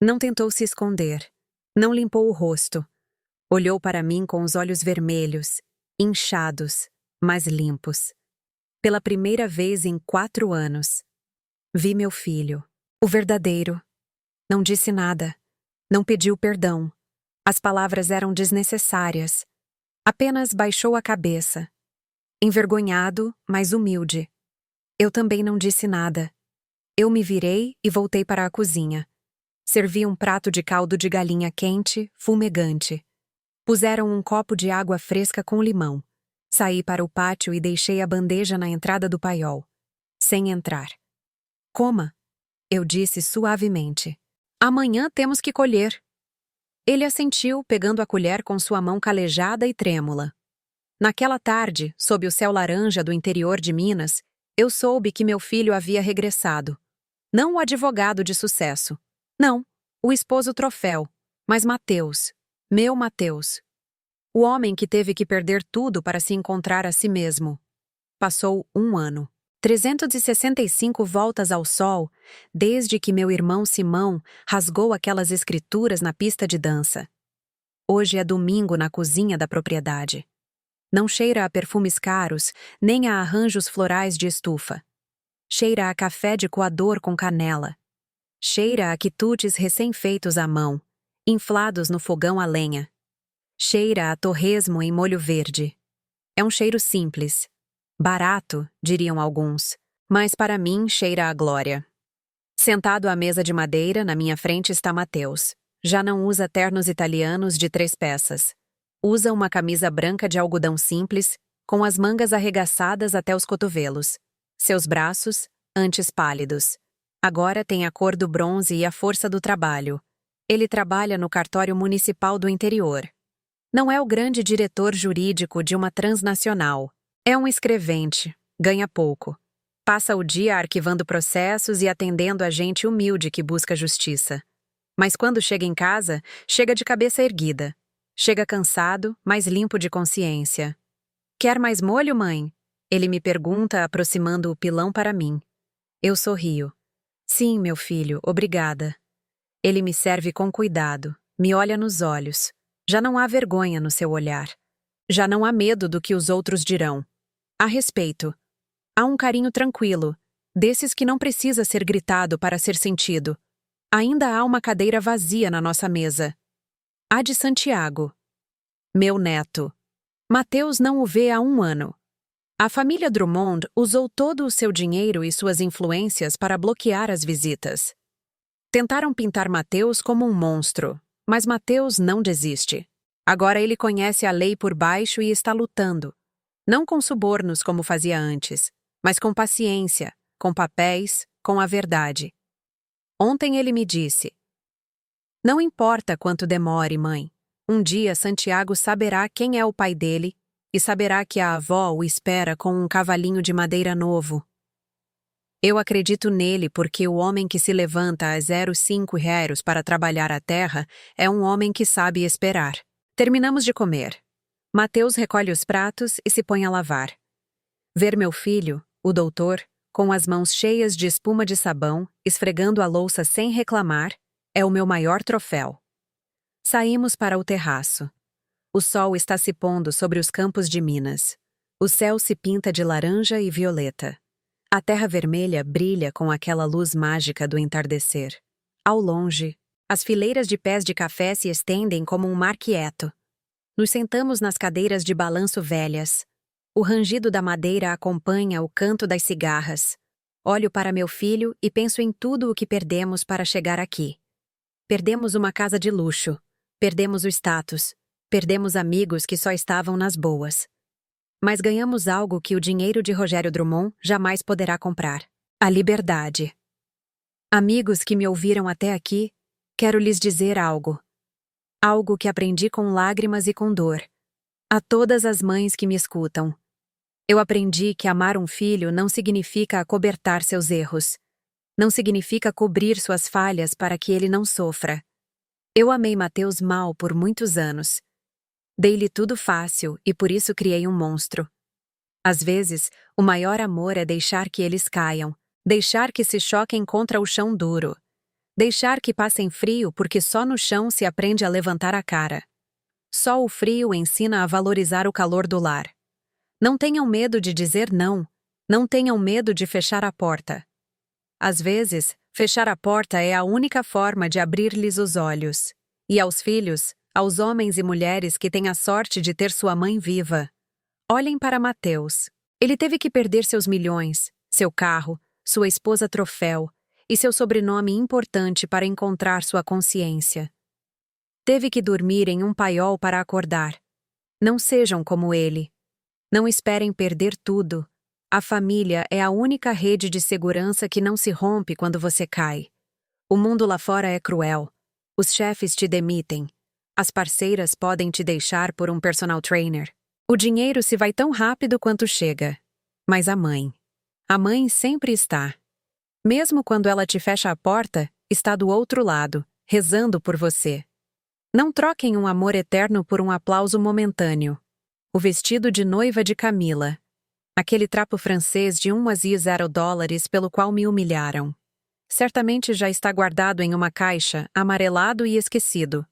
Não tentou se esconder. Não limpou o rosto. Olhou para mim com os olhos vermelhos, inchados, mas limpos. Pela primeira vez em 4 anos. Vi meu filho, o verdadeiro. Não disse nada. Não pediu perdão. As palavras eram desnecessárias. Apenas baixou a cabeça. Envergonhado, mas humilde. Eu também não disse nada. Eu me virei e voltei para a cozinha. Servi um prato de caldo de galinha quente, fumegante. Puseram um copo de água fresca com limão. Saí para o pátio e deixei a bandeja na entrada do paiol. Sem entrar. Coma, eu disse suavemente. Amanhã temos que colher. Ele assentiu, pegando a colher com sua mão calejada e trêmula. Naquela tarde, sob o céu laranja do interior de Minas, eu soube que meu filho havia regressado. Não o advogado de sucesso. Não, o esposo troféu, mas Mateus, meu Mateus. O homem que teve que perder tudo para se encontrar a si mesmo. Passou 1 ano. 365 voltas ao sol, desde que meu irmão Simão rasgou aquelas escrituras na pista de dança. Hoje é domingo na cozinha da propriedade. Não cheira a perfumes caros, nem a arranjos florais de estufa. Cheira a café de coador com canela. Cheira a quitutes recém-feitos à mão, inflados no fogão a lenha. Cheira a torresmo em molho verde. É um cheiro simples. Barato, diriam alguns, mas para mim cheira a glória. Sentado à mesa de madeira, na minha frente está Mateus. Já não usa ternos italianos de 3 peças. Usa uma camisa branca de algodão simples, com as mangas arregaçadas até os cotovelos. Seus braços, antes pálidos. Agora tem a cor do bronze e a força do trabalho. Ele trabalha no cartório municipal do interior. Não é o grande diretor jurídico de uma transnacional. É um escrevente, ganha pouco. Passa o dia arquivando processos e atendendo a gente humilde que busca justiça. Mas quando chega em casa, chega de cabeça erguida. Chega cansado, mas limpo de consciência. Quer mais molho, mãe? Ele me pergunta, aproximando o pilão para mim. Eu sorrio. Sim, meu filho, obrigada. Ele me serve com cuidado, me olha nos olhos. Já não há vergonha no seu olhar. Já não há medo do que os outros dirão. Há respeito. Há um carinho tranquilo, desses que não precisa ser gritado para ser sentido. Ainda há uma cadeira vazia na nossa mesa. A de Santiago. Meu neto. Mateus não o vê há 1 ano. A família Drummond usou todo o seu dinheiro e suas influências para bloquear as visitas. Tentaram pintar Mateus como um monstro, mas Mateus não desiste. Agora ele conhece a lei por baixo e está lutando. Não com subornos como fazia antes, mas com paciência, com papéis, com a verdade. Ontem ele me disse: "Não importa quanto demore, mãe. Um dia Santiago saberá quem é o pai dele e saberá que a avó o espera com um cavalinho de madeira novo." Eu acredito nele porque o homem que se levanta às 05 para trabalhar a terra é um homem que sabe esperar. Terminamos de comer. Mateus recolhe os pratos e se põe a lavar. Ver meu filho, o doutor, com as mãos cheias de espuma de sabão, esfregando a louça sem reclamar, é o meu maior troféu. Saímos para o terraço. O sol está se pondo sobre os campos de Minas. O céu se pinta de laranja e violeta. A terra vermelha brilha com aquela luz mágica do entardecer. Ao longe, as fileiras de pés de café se estendem como um mar quieto. Nos sentamos nas cadeiras de balanço velhas. O rangido da madeira acompanha o canto das cigarras. Olho para meu filho e penso em tudo o que perdemos para chegar aqui. Perdemos uma casa de luxo. Perdemos o status. Perdemos amigos que só estavam nas boas. Mas ganhamos algo que o dinheiro de Rogério Drummond jamais poderá comprar: a liberdade. Amigos que me ouviram até aqui, quero lhes dizer algo. Algo que aprendi com lágrimas e com dor. A todas as mães que me escutam. Eu aprendi que amar um filho não significa acobertar seus erros. Não significa cobrir suas falhas para que ele não sofra. Eu amei Mateus mal por muitos anos. Dei-lhe tudo fácil e por isso criei um monstro. Às vezes, o maior amor é deixar que eles caiam, deixar que se choquem contra o chão duro, deixar que passem frio porque só no chão se aprende a levantar a cara. Só o frio ensina a valorizar o calor do lar. Não tenham medo de dizer não, não tenham medo de fechar a porta. Às vezes, fechar a porta é a única forma de abrir-lhes os olhos. E aos filhos, aos homens e mulheres que têm a sorte de ter sua mãe viva. Olhem para Mateus. Ele teve que perder seus milhões, seu carro, sua esposa troféu e seu sobrenome importante para encontrar sua consciência. Teve que dormir em um paiol para acordar. Não sejam como ele. Não esperem perder tudo. A família é a única rede de segurança que não se rompe quando você cai. O mundo lá fora é cruel. Os chefes te demitem. As parceiras podem te deixar por um personal trainer. O dinheiro se vai tão rápido quanto chega. Mas a mãe sempre está. Mesmo quando ela te fecha a porta, está do outro lado, rezando por você. Não troquem um amor eterno por um aplauso momentâneo. O vestido de noiva de Camila. Aquele trapo francês de $1 pelo qual me humilharam. Certamente já está guardado em uma caixa, amarelado e esquecido.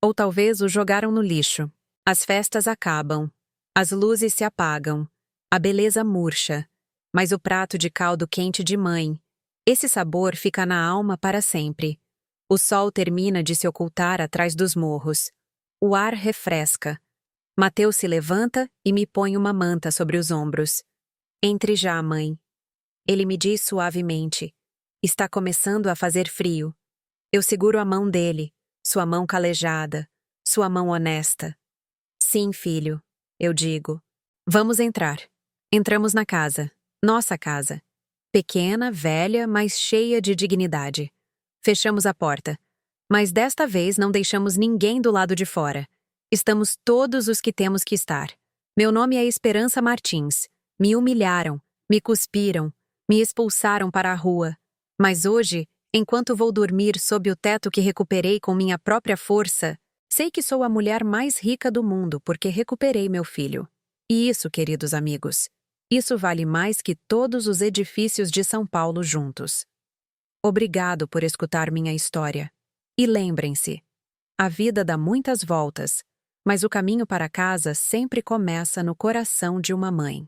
Ou talvez o jogaram no lixo. As festas acabam. As luzes se apagam. A beleza murcha. Mas o prato de caldo quente de mãe. Esse sabor fica na alma para sempre. O sol termina de se ocultar atrás dos morros. O ar refresca. Mateus se levanta e me põe uma manta sobre os ombros. Entre já, mãe. Ele me diz suavemente. Está começando a fazer frio. Eu seguro a mão dele. Sua mão calejada, sua mão honesta. Sim, filho, eu digo. Vamos entrar. Entramos na casa, nossa casa. Pequena, velha, mas cheia de dignidade. Fechamos a porta. Mas desta vez não deixamos ninguém do lado de fora. Estamos todos os que temos que estar. Meu nome é Esperança Martins. Me humilharam, me cuspiram, me expulsaram para a rua. Mas hoje, enquanto vou dormir sob o teto que recuperei com minha própria força, sei que sou a mulher mais rica do mundo porque recuperei meu filho. E isso, queridos amigos, isso vale mais que todos os edifícios de São Paulo juntos. Obrigado por escutar minha história. E lembrem-se, a vida dá muitas voltas, mas o caminho para casa sempre começa no coração de uma mãe.